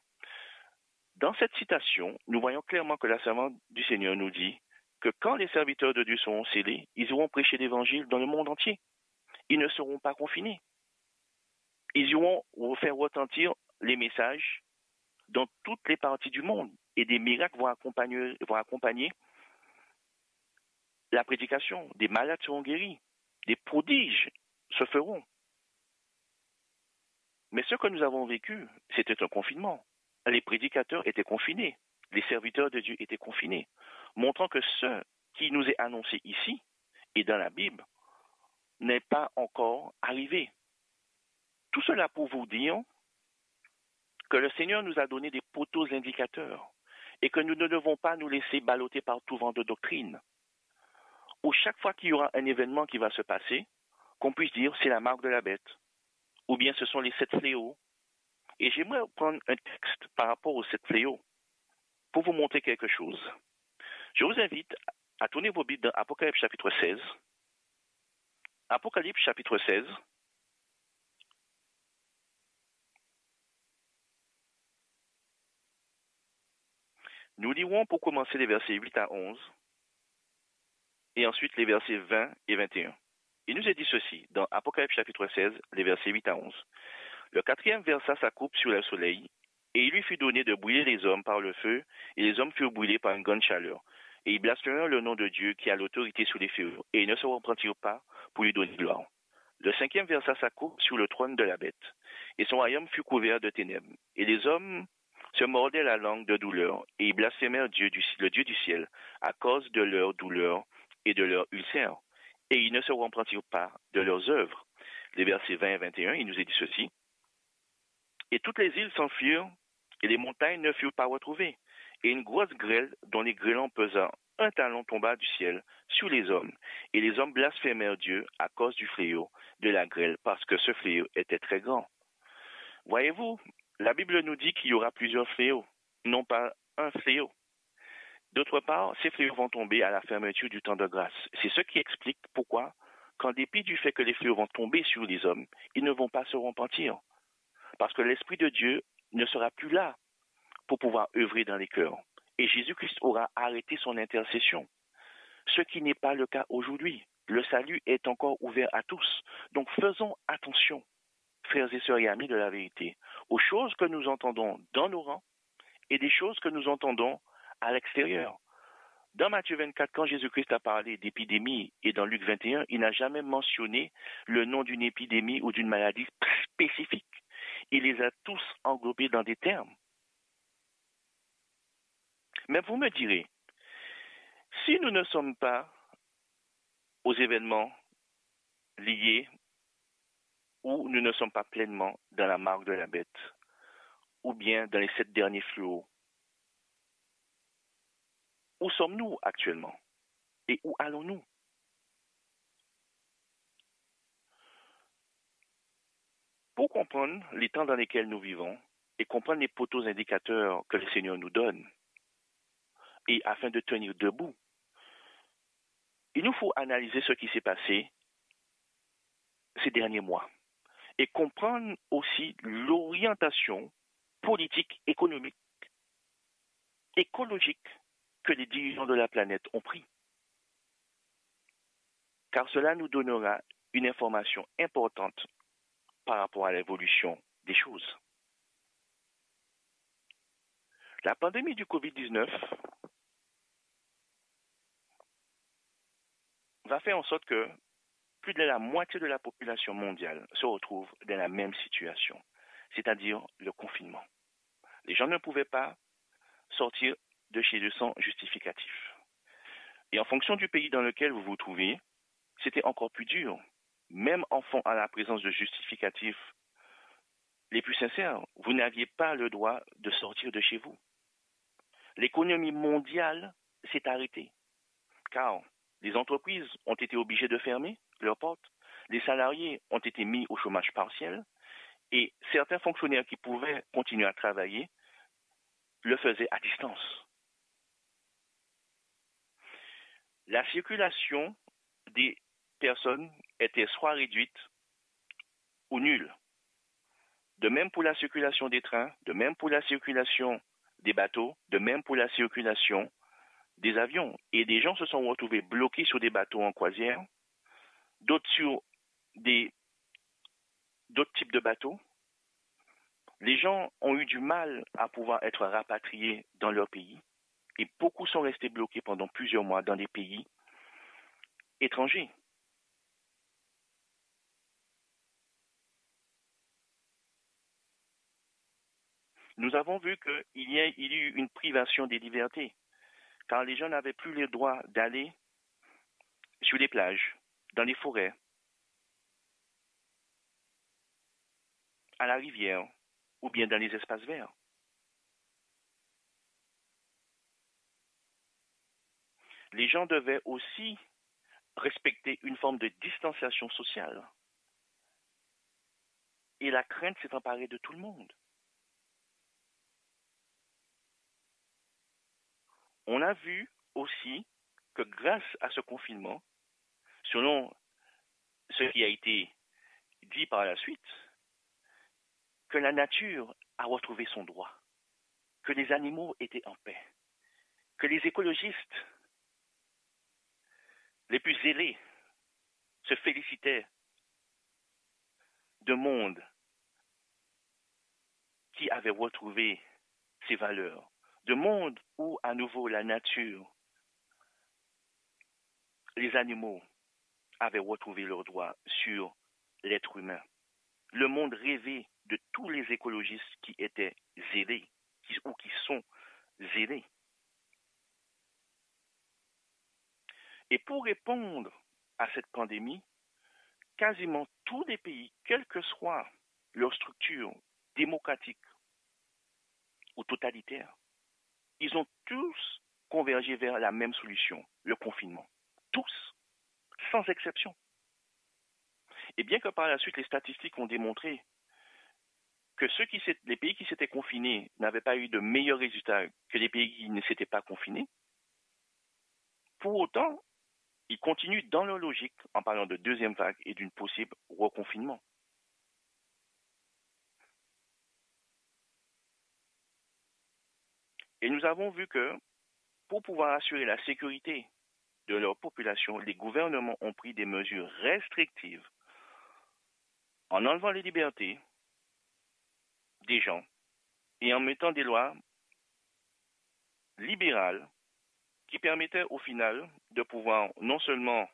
[SPEAKER 1] Dans cette citation, nous voyons clairement que la servante du Seigneur nous dit que quand les serviteurs de Dieu seront scellés, ils iront prêcher l'Évangile dans le monde entier. Ils ne seront pas confinés. Ils iront faire retentir les messages dans toutes les parties du monde et des miracles vont accompagner la prédication. Des malades seront guéris. Des prodiges se feront. Mais ce que nous avons vécu, c'était un confinement. Les prédicateurs étaient confinés. Les serviteurs de Dieu étaient confinés, montrant que ce qui nous est annoncé ici et dans la Bible n'est pas encore arrivé. Tout cela pour vous dire que le Seigneur nous a donné des poteaux indicateurs et que nous ne devons pas nous laisser balloter par tout vent de doctrine. Où chaque fois qu'il y aura un événement qui va se passer, qu'on puisse dire c'est la marque de la bête, ou bien ce sont les 7 fléaux. Et j'aimerais prendre un texte par rapport aux 7 fléaux pour vous montrer quelque chose. Je vous invite à tourner vos Bibles dans Apocalypse chapitre 16. Apocalypse chapitre 16. Nous lirons pour commencer les versets 8 à 11 et ensuite les versets 20 et 21. Il nous est dit ceci dans Apocalypse chapitre 16, les versets 8 à 11. Le 4e versa sa coupe sur le soleil, et il lui fut donné de brûler les hommes par le feu, et les hommes furent brûlés par une grande chaleur. Et ils blasphémèrent le nom de Dieu qui a l'autorité sur les feux, et ils ne se repentirent pas pour lui donner gloire. Le 5e versa sa coupe sur le trône de la bête, et son royaume fut couvert de ténèbres. Et les hommes se mordaient la langue de douleur, et ils blasphémèrent le Dieu du ciel, à cause de leur douleur et de leur ulcère. Et ils ne se repentirent pas de leurs œuvres. Les versets 20 et 21, il nous est dit ceci. Et toutes les îles s'enfuirent, et les montagnes ne furent pas retrouvées. Et une grosse grêle, dont les grêlons pesant un talon, tomba du ciel sur les hommes. Et les hommes blasphémèrent Dieu à cause du fléau de la grêle, parce que ce fléau était très grand. Voyez-vous, la Bible nous dit qu'il y aura plusieurs fléaux, non pas un fléau. D'autre part, ces fléaux vont tomber à la fermeture du temps de grâce. C'est ce qui explique pourquoi, qu'en dépit du fait que les fléaux vont tomber sur les hommes, ils ne vont pas se repentir. Parce que l'Esprit de Dieu ne sera plus là pour pouvoir œuvrer dans les cœurs. Et Jésus-Christ aura arrêté son intercession. Ce qui n'est pas le cas aujourd'hui. Le salut est encore ouvert à tous. Donc faisons attention, frères et sœurs et amis de la vérité, aux choses que nous entendons dans nos rangs et des choses que nous entendons à l'extérieur. Dans Matthieu 24, quand Jésus-Christ a parlé d'épidémie et dans Luc 21, il n'a jamais mentionné le nom d'une épidémie ou d'une maladie spécifique. Il les a tous englobés dans des termes. Mais vous me direz, Si nous ne sommes pas aux événements liés ou nous ne sommes pas pleinement dans la marque de la bête ou bien dans les 7 derniers fléaux, où sommes-nous actuellement et où allons-nous? Pour comprendre les temps dans lesquels nous vivons et comprendre les poteaux indicateurs que le Seigneur nous donne, et afin de tenir debout, il nous faut analyser ce qui s'est passé ces derniers mois et comprendre aussi l'orientation politique, économique, écologique que les dirigeants de la planète ont pris. Car cela nous donnera une information importante par rapport à l'évolution des choses. La pandémie du Covid-19 va faire en sorte que plus de la moitié de la population mondiale se retrouve dans la même situation, c'est-à-dire le confinement. Les gens ne pouvaient pas sortir de chez eux sans justificatif. Et en fonction du pays dans lequel vous vous trouvez, c'était encore plus dur. Même en la présence de justificatifs les plus sincères, vous n'aviez pas le droit de sortir de chez vous. L'économie mondiale s'est arrêtée, car les entreprises ont été obligées de fermer leurs portes, les salariés ont été mis au chômage partiel, et certains fonctionnaires qui pouvaient continuer à travailler le faisaient à distance. La circulation des personnes était soit réduite ou nulle. De même pour la circulation des trains, de même pour la circulation des bateaux, de même pour la circulation des avions. Et des gens se sont retrouvés bloqués sur des bateaux en croisière, d'autres sur d'autres types de bateaux. Les gens ont eu du mal à pouvoir être rapatriés dans leur pays et beaucoup sont restés bloqués pendant plusieurs mois dans des pays étrangers. Nous avons vu qu'il y a eu une privation des libertés, car les gens n'avaient plus le droit d'aller sur les plages, dans les forêts, à la rivière ou bien dans les espaces verts. Les gens devaient aussi respecter une forme de distanciation sociale. Et la crainte s'est emparée de tout le monde. On a vu aussi que grâce à ce confinement, selon ce qui a été dit par la suite, que la nature a retrouvé son droit, que les animaux étaient en paix, que les écologistes les plus zélés se félicitaient de monde qui avait retrouvé ses valeurs, de monde où à nouveau la nature, les animaux avaient retrouvé leurs droits sur l'être humain. Le monde rêvé de tous les écologistes qui étaient zélés ou qui sont zélés. Et pour répondre à cette pandémie, quasiment tous les pays, quelle que soit leur structure démocratique ou totalitaire, ils ont tous convergé vers la même solution, le confinement. Tous, sans exception. Et bien que par la suite, les statistiques ont démontré que les pays qui s'étaient confinés n'avaient pas eu de meilleurs résultats que les pays qui ne s'étaient pas confinés, pour autant, ils continuent dans leur logique en parlant de deuxième vague et d'une possible reconfinement. Et nous avons vu que pour pouvoir assurer la sécurité de leur population, les gouvernements ont pris des mesures restrictives en enlevant les libertés des gens et en mettant des lois libérales qui permettaient au final de pouvoir non seulement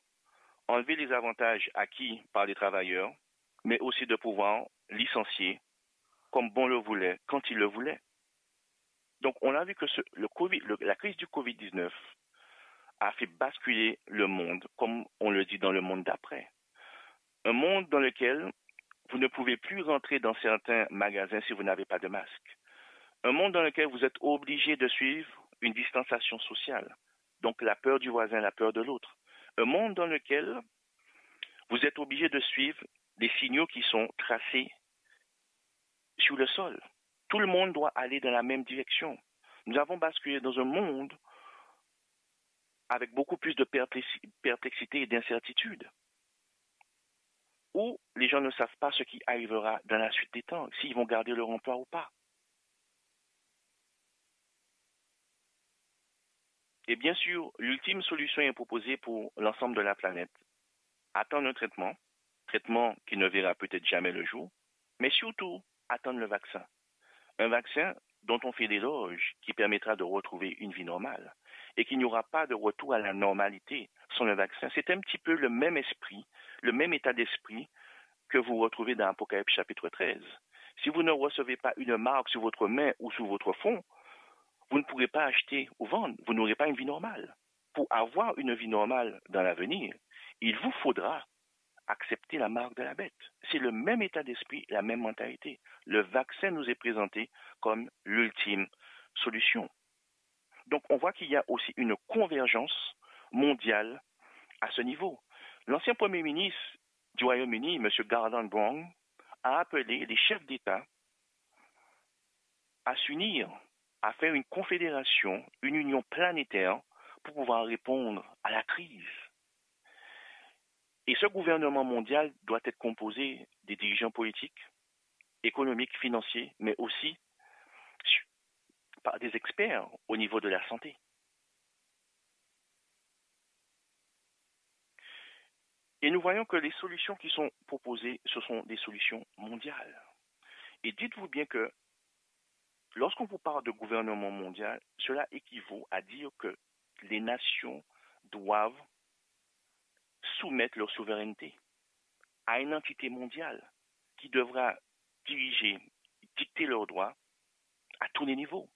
[SPEAKER 1] enlever les avantages acquis par les travailleurs, mais aussi de pouvoir licencier comme bon le voulait, quand il le voulait. Donc on a vu que la crise du Covid-19 a fait basculer le monde, comme on le dit dans le monde d'après. Un monde dans lequel vous ne pouvez plus rentrer dans certains magasins si vous n'avez pas de masque. Un monde dans lequel vous êtes obligé de suivre une distanciation sociale. Donc la peur du voisin, la peur de l'autre. Un monde dans lequel vous êtes obligé de suivre les signaux qui sont tracés sur le sol. Tout le monde doit aller dans la même direction. Nous avons basculé dans un monde avec beaucoup plus de perplexité et d'incertitude, où les gens ne savent pas ce qui arrivera dans la suite des temps, s'ils vont garder leur emploi ou pas. Et bien sûr, l'ultime solution est proposée pour l'ensemble de la planète. Attendre un traitement qui ne verra peut-être jamais le jour, mais surtout attendre le vaccin. Un vaccin dont on fait l'éloge, qui permettra de retrouver une vie normale et qu'il n'y aura pas de retour à la normalité sans le vaccin. C'est un petit peu le même esprit, le même état d'esprit que vous retrouvez dans Apocalypse chapitre 13. Si vous ne recevez pas une marque sur votre main ou sur votre front, vous ne pourrez pas acheter ou vendre, vous n'aurez pas une vie normale. Pour avoir une vie normale dans l'avenir, il vous faudra accepter la marque de la bête. C'est le même état d'esprit, la même mentalité. Le vaccin nous est présenté comme l'ultime solution. Donc on voit qu'il y a aussi une convergence mondiale à ce niveau. L'ancien Premier ministre du Royaume-Uni, M. Gordon Brown, a appelé les chefs d'État à s'unir, à faire une confédération, une union planétaire pour pouvoir répondre à la crise. Et ce gouvernement mondial doit être composé des dirigeants politiques, économiques, financiers, mais aussi par des experts au niveau de la santé. Et nous voyons que les solutions qui sont proposées, ce sont des solutions mondiales. Et dites-vous bien que lorsqu'on vous parle de gouvernement mondial, cela équivaut à dire que les nations doivent soumettre leur souveraineté à une entité mondiale qui devra diriger, dicter leurs droits à tous les niveaux.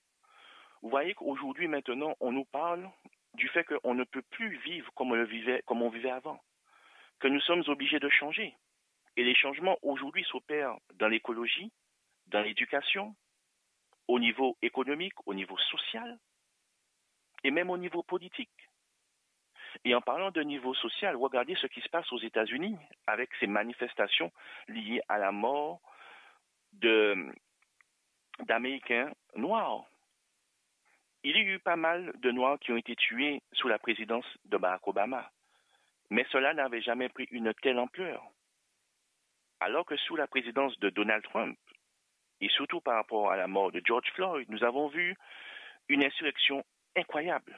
[SPEAKER 1] Vous voyez qu'aujourd'hui, maintenant, on nous parle du fait qu'on ne peut plus vivre comme on vivait avant, que nous sommes obligés de changer. Et les changements aujourd'hui s'opèrent dans l'écologie, dans l'éducation, au niveau économique, au niveau social et même au niveau politique. Et en parlant de niveau social, regardez ce qui se passe aux États-Unis avec ces manifestations liées à la mort d'Américains noirs. Il y a eu pas mal de Noirs qui ont été tués sous la présidence de Barack Obama. Mais cela n'avait jamais pris une telle ampleur. Alors que sous la présidence de Donald Trump, et surtout par rapport à la mort de George Floyd, nous avons vu une insurrection incroyable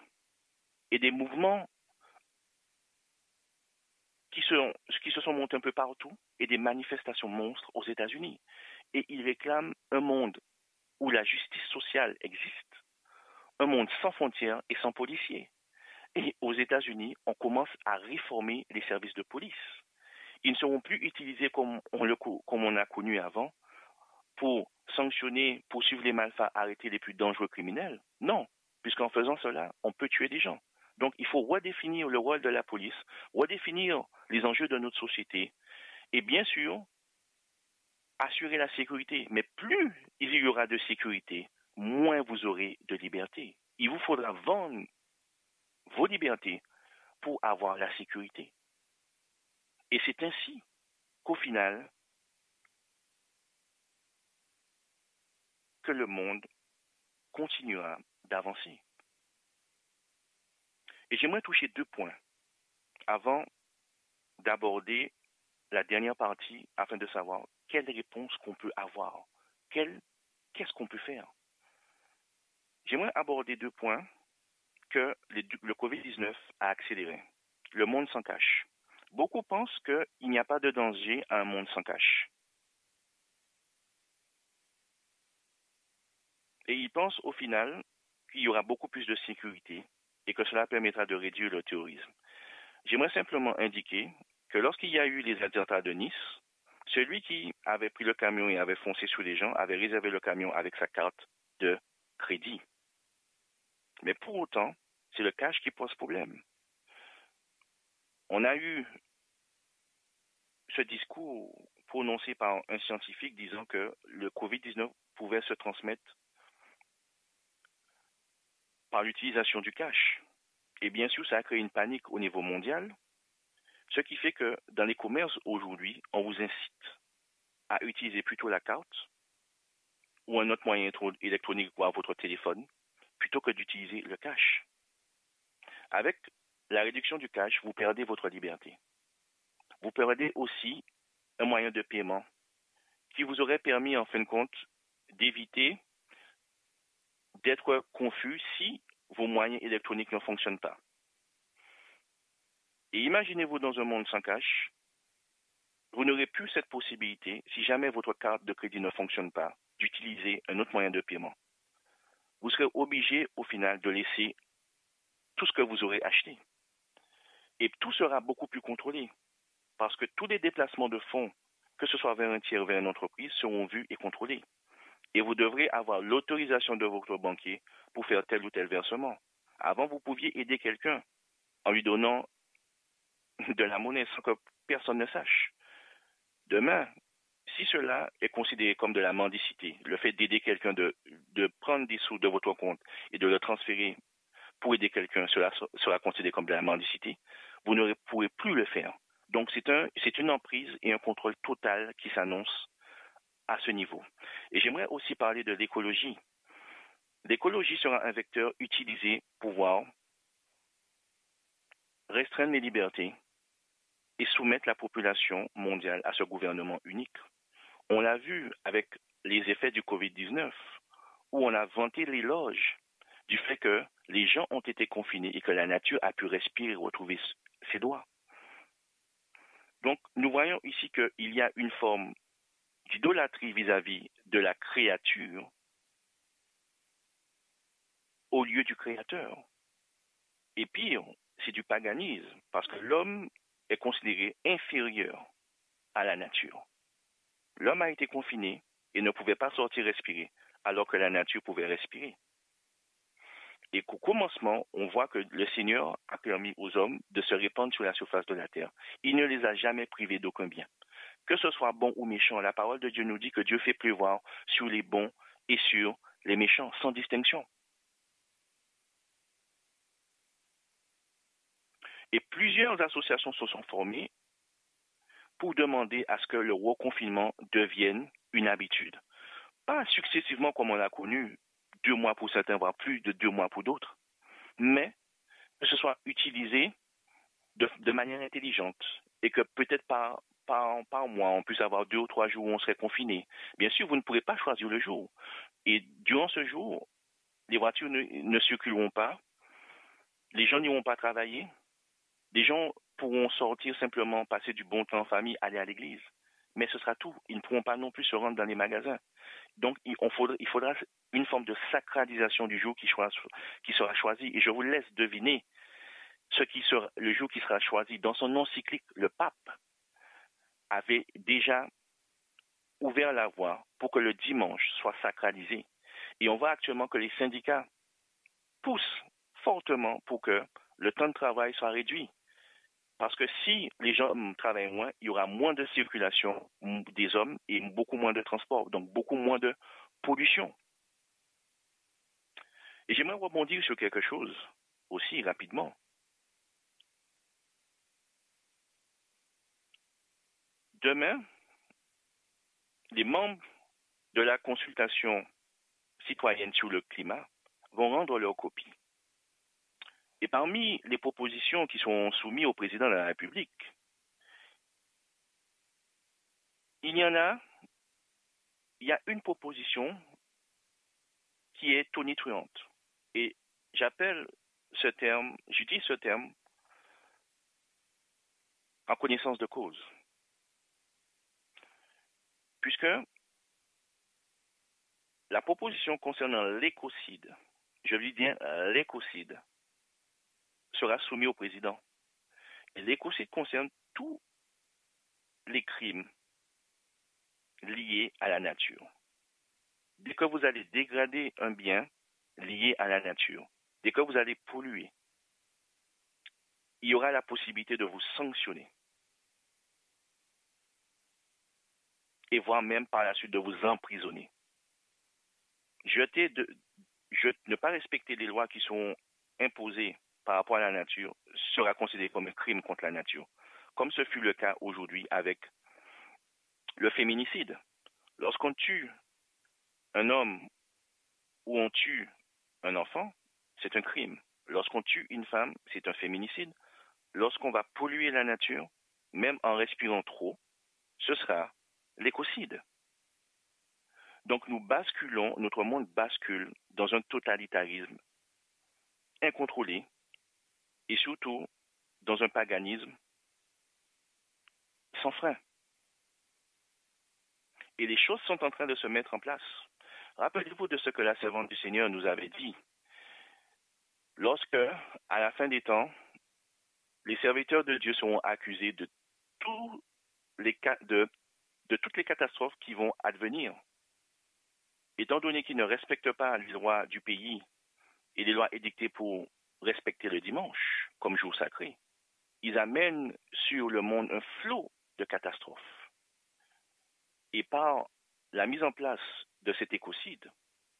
[SPEAKER 1] et des mouvements qui se sont montés un peu partout et des manifestations monstres aux États-Unis. Et ils réclament un monde où la justice sociale existe, un monde sans frontières et sans policiers. Et aux États-Unis, on commence à réformer les services de police. Ils ne seront plus utilisés comme on a connu avant pour sanctionner, poursuivre les malfrats, arrêter les plus dangereux criminels. Non, puisqu'en faisant cela, on peut tuer des gens. Donc, il faut redéfinir le rôle de la police, redéfinir les enjeux de notre société et bien sûr, assurer la sécurité. Mais plus il y aura de sécurité, moins vous aurez de liberté. Il vous faudra vendre vos libertés pour avoir la sécurité. Et c'est ainsi qu'au final, que le monde continuera d'avancer. Et j'aimerais toucher 2 points avant d'aborder la dernière partie afin de savoir quelle réponse qu'on peut avoir, qu'est-ce qu'on peut faire. J'aimerais aborder 2 points que le COVID-19 a accéléré. Le monde s'en cache. Beaucoup pensent qu'il n'y a pas de danger à un monde sans cache. Et ils pensent au final qu'il y aura beaucoup plus de sécurité et que cela permettra de réduire le terrorisme. J'aimerais simplement indiquer que lorsqu'il y a eu les attentats de Nice, celui qui avait pris le camion et avait foncé sur les gens avait réservé le camion avec sa carte de crédit. Mais pour autant, c'est le cash qui pose problème. On a eu ce discours prononcé par un scientifique disant que le COVID-19 pouvait se transmettre par l'utilisation du cash. Et bien sûr, ça a créé une panique au niveau mondial, ce qui fait que dans les commerces aujourd'hui, on vous incite à utiliser plutôt la carte ou un autre moyen électronique, voire votre téléphone, plutôt que d'utiliser le cash. Avec la réduction du cash, vous perdez votre liberté. Vous perdez aussi un moyen de paiement qui vous aurait permis, en fin de compte, d'éviter d'être confus si vos moyens électroniques ne fonctionnent pas. Et imaginez-vous dans un monde sans cash, vous n'aurez plus cette possibilité, si jamais votre carte de crédit ne fonctionne pas, d'utiliser un autre moyen de paiement. Vous serez obligé, au final, de laisser tout ce que vous aurez acheté. Et tout sera beaucoup plus contrôlé, parce que tous les déplacements de fonds, que ce soit vers un tiers ou vers une entreprise, seront vus et contrôlés. Et vous devrez avoir l'autorisation de votre banquier pour faire tel ou tel versement. Avant, vous pouviez aider quelqu'un en lui donnant de la monnaie sans que personne ne sache. Demain, si cela est considéré comme de la mendicité, le fait d'aider quelqu'un de prendre des sous de votre compte et de le transférer pour aider quelqu'un, cela sera considéré comme de la mendicité, vous ne pourrez plus le faire. Donc c'est une emprise et un contrôle total qui s'annonce à ce niveau. Et j'aimerais aussi parler de l'écologie. L'écologie sera un vecteur utilisé pour pouvoir restreindre les libertés et soumettre la population mondiale à ce gouvernement unique. On l'a vu avec les effets du COVID-19, où on a vanté l'éloge du fait que les gens ont été confinés et que la nature a pu respirer et retrouver ses droits. Donc, nous voyons ici qu'il y a une forme d'idolâtrie vis-à-vis de la créature au lieu du créateur. Et pire, c'est du paganisme, parce que l'homme est considéré inférieur à la nature. L'homme a été confiné et ne pouvait pas sortir respirer, alors que la nature pouvait respirer. Et qu'au commencement, on voit que le Seigneur a permis aux hommes de se répandre sur la surface de la terre. Il ne les a jamais privés d'aucun bien. Que ce soit bon ou méchant, la parole de Dieu nous dit que Dieu fait pleuvoir sur les bons et sur les méchants, sans distinction. Et plusieurs associations se sont formées pour demander à ce que le reconfinement devienne une habitude. Pas successivement comme on l'a connu, 2 mois pour certains, voire plus de 2 mois pour d'autres, mais que ce soit utilisé de manière intelligente et que peut-être par mois, on puisse avoir 2 ou 3 jours où on serait confiné. Bien sûr, vous ne pourrez pas choisir le jour. Et durant ce jour, les voitures ne circuleront pas, les gens n'iront pas travailler, les gens pourront sortir simplement, passer du bon temps en famille, aller à l'église. Mais ce sera tout. Ils ne pourront pas non plus se rendre dans les magasins. Donc, il faudra une forme de sacralisation du jour qui sera choisi. Et je vous laisse deviner le jour qui sera choisi. Dans son encyclique, le pape avait déjà ouvert la voie pour que le dimanche soit sacralisé. Et on voit actuellement que les syndicats poussent fortement pour que le temps de travail soit réduit. Parce que si les gens travaillent moins, il y aura moins de circulation des hommes et beaucoup moins de transport, donc beaucoup moins de pollution. Et j'aimerais rebondir sur quelque chose aussi rapidement. Demain, les membres de la consultation citoyenne sur le climat vont rendre leur copie. Et parmi les propositions qui sont soumises au président de la République, il y a une proposition qui est tonitruante. Et j'utilise ce terme en connaissance de cause. Puisque la proposition concernant l'écocide, je dis bien l'écocide, sera soumise au président. Et l'écocide concerne tous les crimes liés à la nature. Dès que vous allez dégrader un bien lié à la nature, dès que vous allez polluer, il y aura la possibilité de vous sanctionner. Et voire même par la suite de vous emprisonner. Ne pas respecter les lois qui sont imposées par rapport à la nature sera considéré comme un crime contre la nature, comme ce fut le cas aujourd'hui avec le féminicide. Lorsqu'on tue un homme ou on tue un enfant, c'est un crime. Lorsqu'on tue une femme, c'est un féminicide. Lorsqu'on va polluer la nature, même en respirant trop, ce sera l'écocide. Donc notre monde bascule dans un totalitarisme incontrôlé et surtout dans un paganisme sans frein. Et les choses sont en train de se mettre en place. Rappelez-vous de ce que la servante du Seigneur nous avait dit. Lorsque, à la fin des temps, les serviteurs de Dieu seront accusés de toutes les catastrophes qui vont advenir. Étant donné qu'ils ne respectent pas les lois du pays et les lois édictées pour respecter le dimanche comme jour sacré, ils amènent sur le monde un flot de catastrophes. Et par la mise en place de cet écocide,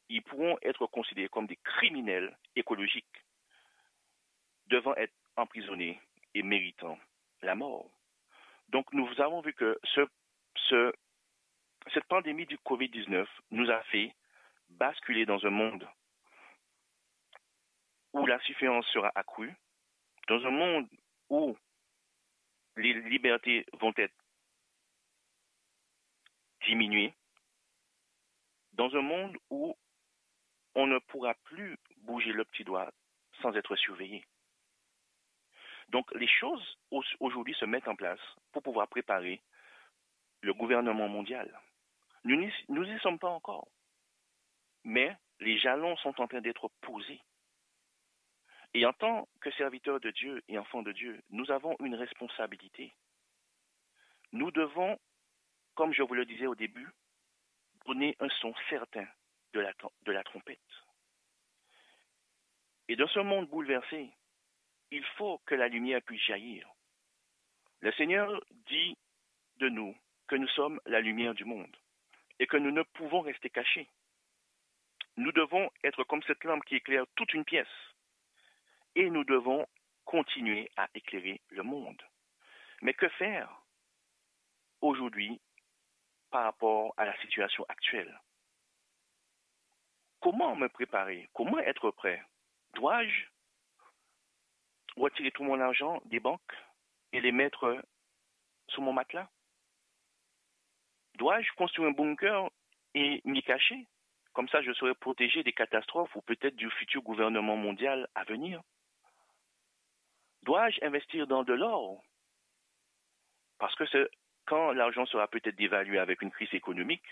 [SPEAKER 1] ils pourront être considérés comme des criminels écologiques, devant être emprisonnés et méritant la mort. Donc nous avons vu que cette pandémie du Covid-19 nous a fait basculer dans un monde où la souffrance sera accrue, dans un monde où les libertés vont être diminuées, dans un monde où on ne pourra plus bouger le petit doigt sans être surveillé. Donc les choses aujourd'hui se mettent en place pour pouvoir préparer le gouvernement mondial. Nous n'y sommes pas encore, mais les jalons sont en train d'être posés. Et en tant que serviteurs de Dieu et enfants de Dieu, nous avons une responsabilité. Nous devons, comme je vous le disais au début, donner un son certain de la trompette. Et dans ce monde bouleversé, il faut que la lumière puisse jaillir. Le Seigneur dit de nous que nous sommes la lumière du monde et que nous ne pouvons rester cachés. Nous devons être comme cette lampe qui éclaire toute une pièce et nous devons continuer à éclairer le monde. Mais que faire aujourd'hui par rapport à la situation actuelle? Comment me préparer? Comment être prêt? Dois-je retirer tout mon argent des banques et les mettre sous mon matelas? Dois-je construire un bunker et m'y cacher? Comme ça, je serai protégé des catastrophes ou peut-être du futur gouvernement mondial à venir. Dois-je investir dans de l'or? Parce que quand l'argent sera peut-être dévalué avec une crise économique,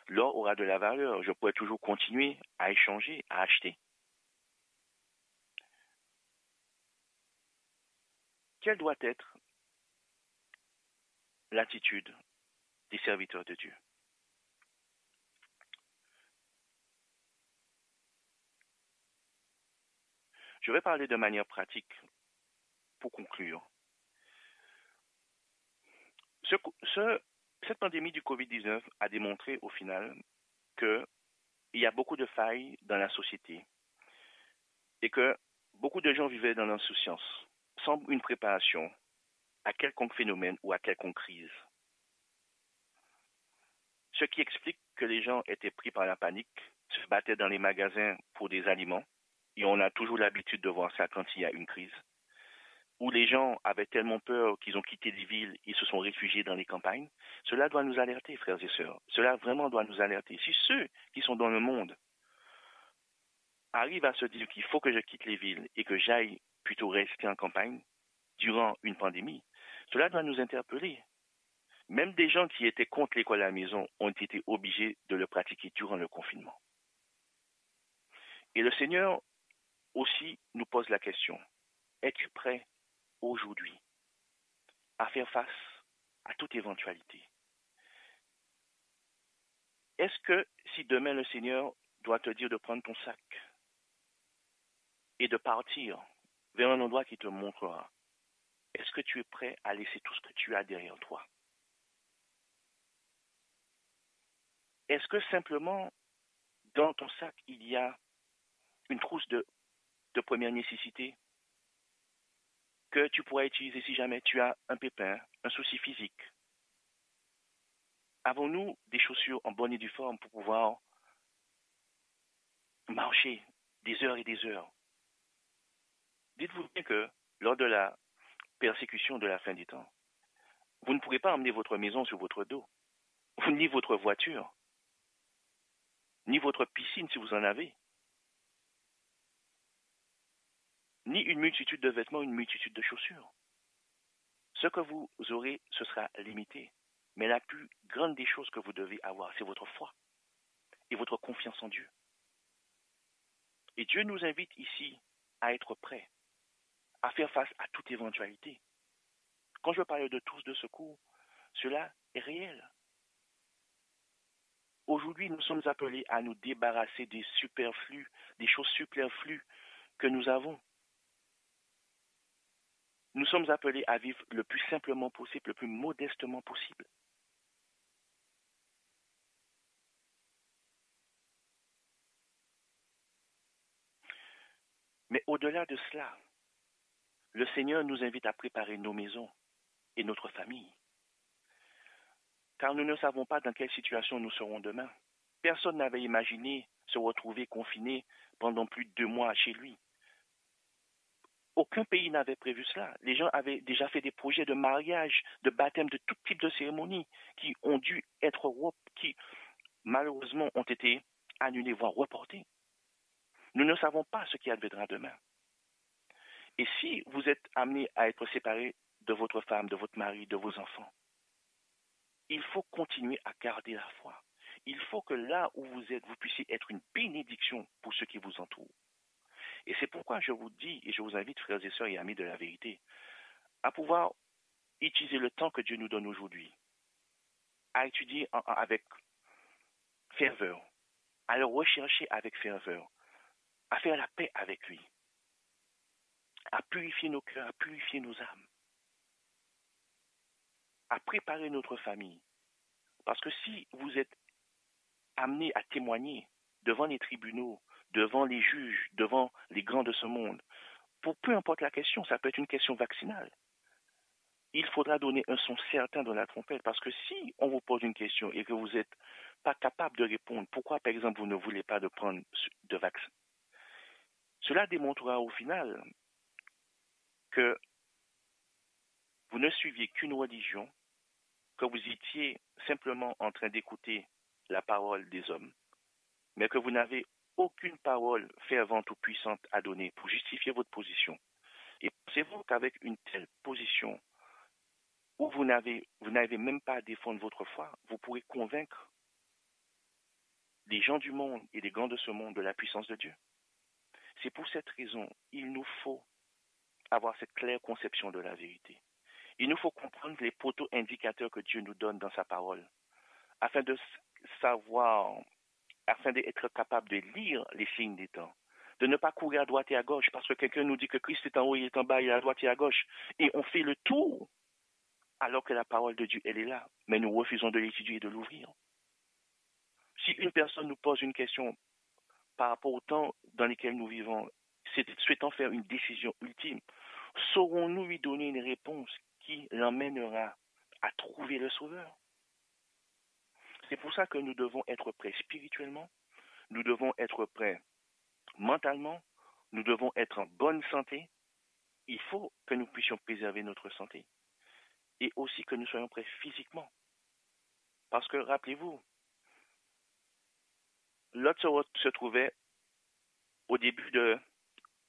[SPEAKER 1] l'or aura de la valeur. Je pourrai toujours continuer à échanger, à acheter. Quelle doit être l'attitude des serviteurs de Dieu? Je vais parler de manière pratique pour conclure. Cette pandémie du Covid-19 a démontré au final qu'il y a beaucoup de failles dans la société et que beaucoup de gens vivaient dans l'insouciance, sans une préparation à quelconque phénomène ou à quelconque crise. Ce qui explique que les gens étaient pris par la panique, se battaient dans les magasins pour des aliments, et on a toujours l'habitude de voir ça quand il y a une crise, où les gens avaient tellement peur qu'ils ont quitté les villes et se sont réfugiés dans les campagnes. Cela doit nous alerter, frères et sœurs. Cela vraiment doit nous alerter. Si ceux qui sont dans le monde arrivent à se dire qu'il faut que je quitte les villes et que j'aille plutôt rester en campagne durant une pandémie, cela doit nous interpeller. Même des gens qui étaient contre l'école à la maison ont été obligés de le pratiquer durant le confinement. Et le Seigneur aussi nous pose la question, es-tu prêt aujourd'hui à faire face à toute éventualité? Est-ce que si demain le Seigneur doit te dire de prendre ton sac et de partir vers un endroit qui te montrera est-ce que tu es prêt à laisser tout ce que tu as derrière toi? Est-ce que simplement, dans ton sac, il y a une trousse de première nécessité que tu pourras utiliser si jamais tu as un pépin, un souci physique? Avons-nous des chaussures en bonne et due forme pour pouvoir marcher des heures et des heures? Dites-vous bien que lors de la persécution de la fin des temps, vous ne pourrez pas emmener votre maison sur votre dos, ni votre voiture, ni votre piscine si vous en avez, ni une multitude de vêtements, une multitude de chaussures. Ce que vous aurez, ce sera limité. Mais la plus grande des choses que vous devez avoir, c'est votre foi et votre confiance en Dieu. Et Dieu nous invite ici à être prêts, à faire face à toute éventualité. Quand je parle de tous de secours, cela est réel. Aujourd'hui, nous sommes appelés à nous débarrasser des superflus, des choses superflues que nous avons. Nous sommes appelés à vivre le plus simplement possible, le plus modestement possible. Mais au-delà de cela, le Seigneur nous invite à préparer nos maisons et notre famille. Car nous ne savons pas dans quelle situation nous serons demain. Personne n'avait imaginé se retrouver confiné pendant plus de 2 mois chez lui. Aucun pays n'avait prévu cela. Les gens avaient déjà fait des projets de mariage, de baptême, de tout type de cérémonies qui ont dû être, qui malheureusement ont été annulées, voire reportées. Nous ne savons pas ce qui adviendra demain. Et si vous êtes amené à être séparé de votre femme, de votre mari, de vos enfants, il faut continuer à garder la foi. Il faut que là où vous êtes, vous puissiez être une bénédiction pour ceux qui vous entourent. Et c'est pourquoi je vous dis, et je vous invite, frères et sœurs et amis de la vérité, à pouvoir utiliser le temps que Dieu nous donne aujourd'hui, à étudier avec ferveur, à le rechercher avec ferveur, à faire la paix avec lui, à purifier nos cœurs, à purifier nos âmes, à préparer notre famille. Parce que si vous êtes amené à témoigner devant les tribunaux, devant les juges, devant les grands de ce monde, pour peu importe la question, ça peut être une question vaccinale, il faudra donner un son certain dans la trompette, parce que si on vous pose une question et que vous n'êtes pas capable de répondre, pourquoi par exemple vous ne voulez pas de prendre de vaccin, cela démontrera au final que vous ne suiviez qu'une religion, que vous étiez simplement en train d'écouter la parole des hommes, mais que vous n'avez aucune parole fervente ou puissante à donner pour justifier votre position. Et pensez-vous qu'avec une telle position, où vous n'avez même pas à défendre votre foi, vous pourrez convaincre les gens du monde et les grands de ce monde de la puissance de Dieu? C'est pour cette raison, il nous faut avoir cette claire conception de la vérité. Il nous faut comprendre les poteaux indicateurs que Dieu nous donne dans sa parole, afin de savoir, afin d'être capable de lire les signes des temps, de ne pas courir à droite et à gauche, parce que quelqu'un nous dit que Christ est en haut, il est en bas, il est à droite et à gauche, et on fait le tour, alors que la parole de Dieu, elle est là, mais nous refusons de l'étudier et de l'ouvrir. Si une personne nous pose une question par rapport au temps dans lequel nous vivons, souhaitant faire une décision ultime, saurons-nous lui donner une réponse qui l'emmènera à trouver le Sauveur? C'est pour ça que nous devons être prêts spirituellement, nous devons être prêts mentalement, nous devons être en bonne santé. Il faut que nous puissions préserver notre santé et aussi que nous soyons prêts physiquement. Parce que, rappelez-vous, Lot se trouvait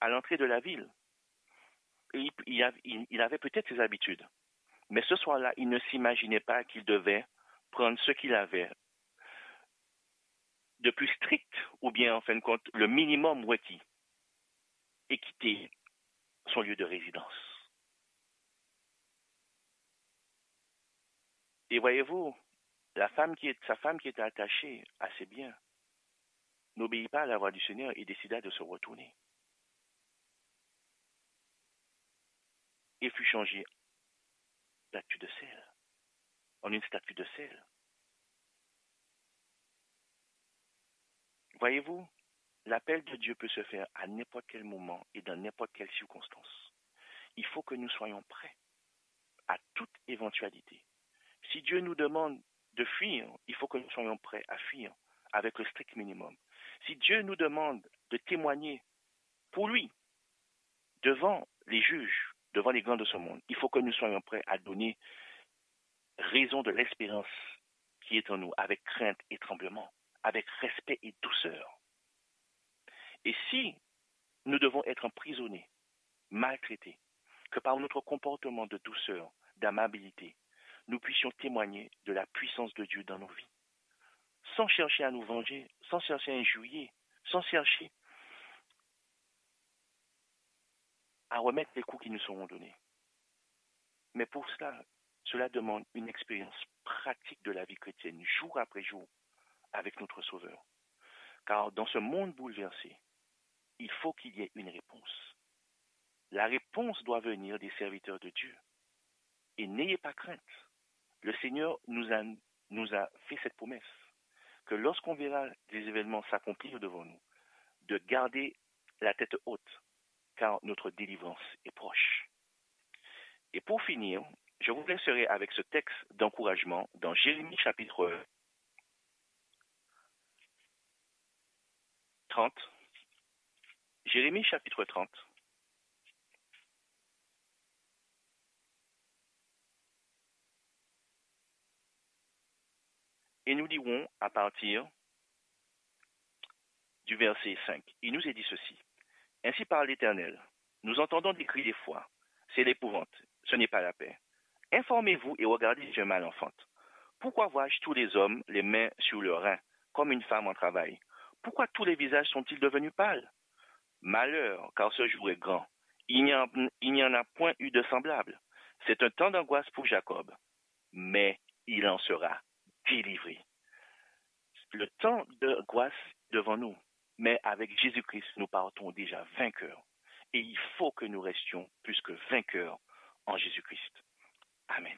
[SPEAKER 1] à l'entrée de la ville. Et il avait peut-être ses habitudes. Mais ce soir-là, il ne s'imaginait pas qu'il devait prendre ce qu'il avait de plus strict, ou bien, en fin de compte, le minimum requis, et quitter son lieu de résidence. Et voyez-vous, sa femme qui était attachée à ses biens, n'obéit pas à la voix du Seigneur et décida de se retourner. Et fut changé statue de sel. En une statue de sel. Voyez-vous, l'appel de Dieu peut se faire à n'importe quel moment et dans n'importe quelle circonstance. Il faut que nous soyons prêts à toute éventualité. Si Dieu nous demande de fuir, il faut que nous soyons prêts à fuir avec le strict minimum. Si Dieu nous demande de témoigner pour lui devant les juges, devant les grands de ce monde, il faut que nous soyons prêts à donner raison de l'espérance qui est en nous avec crainte et tremblement, avec respect et douceur. Et si nous devons être emprisonnés, maltraités, que par notre comportement de douceur, d'amabilité, nous puissions témoigner de la puissance de Dieu dans nos vies, sans chercher à nous venger, sans chercher à injurier, sans chercher à remettre les coups qui nous seront donnés. Mais pour cela, cela demande une expérience pratique de la vie chrétienne, jour après jour, avec notre Sauveur. Car dans ce monde bouleversé, il faut qu'il y ait une réponse. La réponse doit venir des serviteurs de Dieu. Et n'ayez pas crainte. Le Seigneur nous a fait cette promesse, que lorsqu'on verra des événements s'accomplir devant nous, de garder la tête haute, car notre délivrance est proche. Et pour finir, je vous laisserai avec ce texte d'encouragement dans Jérémie chapitre 30. Jérémie chapitre 30. Et nous lirons à partir du verset 5. Il nous est dit ceci. Ainsi parle l'Éternel. Nous entendons des cris d'effroi. C'est l'épouvante. Ce n'est pas la paix. Informez-vous et regardez si un mal enfante. Pourquoi vois-je tous les hommes les mains sur leurs reins, comme une femme en travail? Pourquoi tous les visages sont-ils devenus pâles? Malheur, car ce jour est grand. Il n'y en a point eu de semblable. C'est un temps d'angoisse pour Jacob, mais il en sera délivré. Le temps d'angoisse devant nous, mais avec Jésus-Christ, nous partons déjà vainqueurs. Et il faut que nous restions plus que vainqueurs en Jésus-Christ. Amen.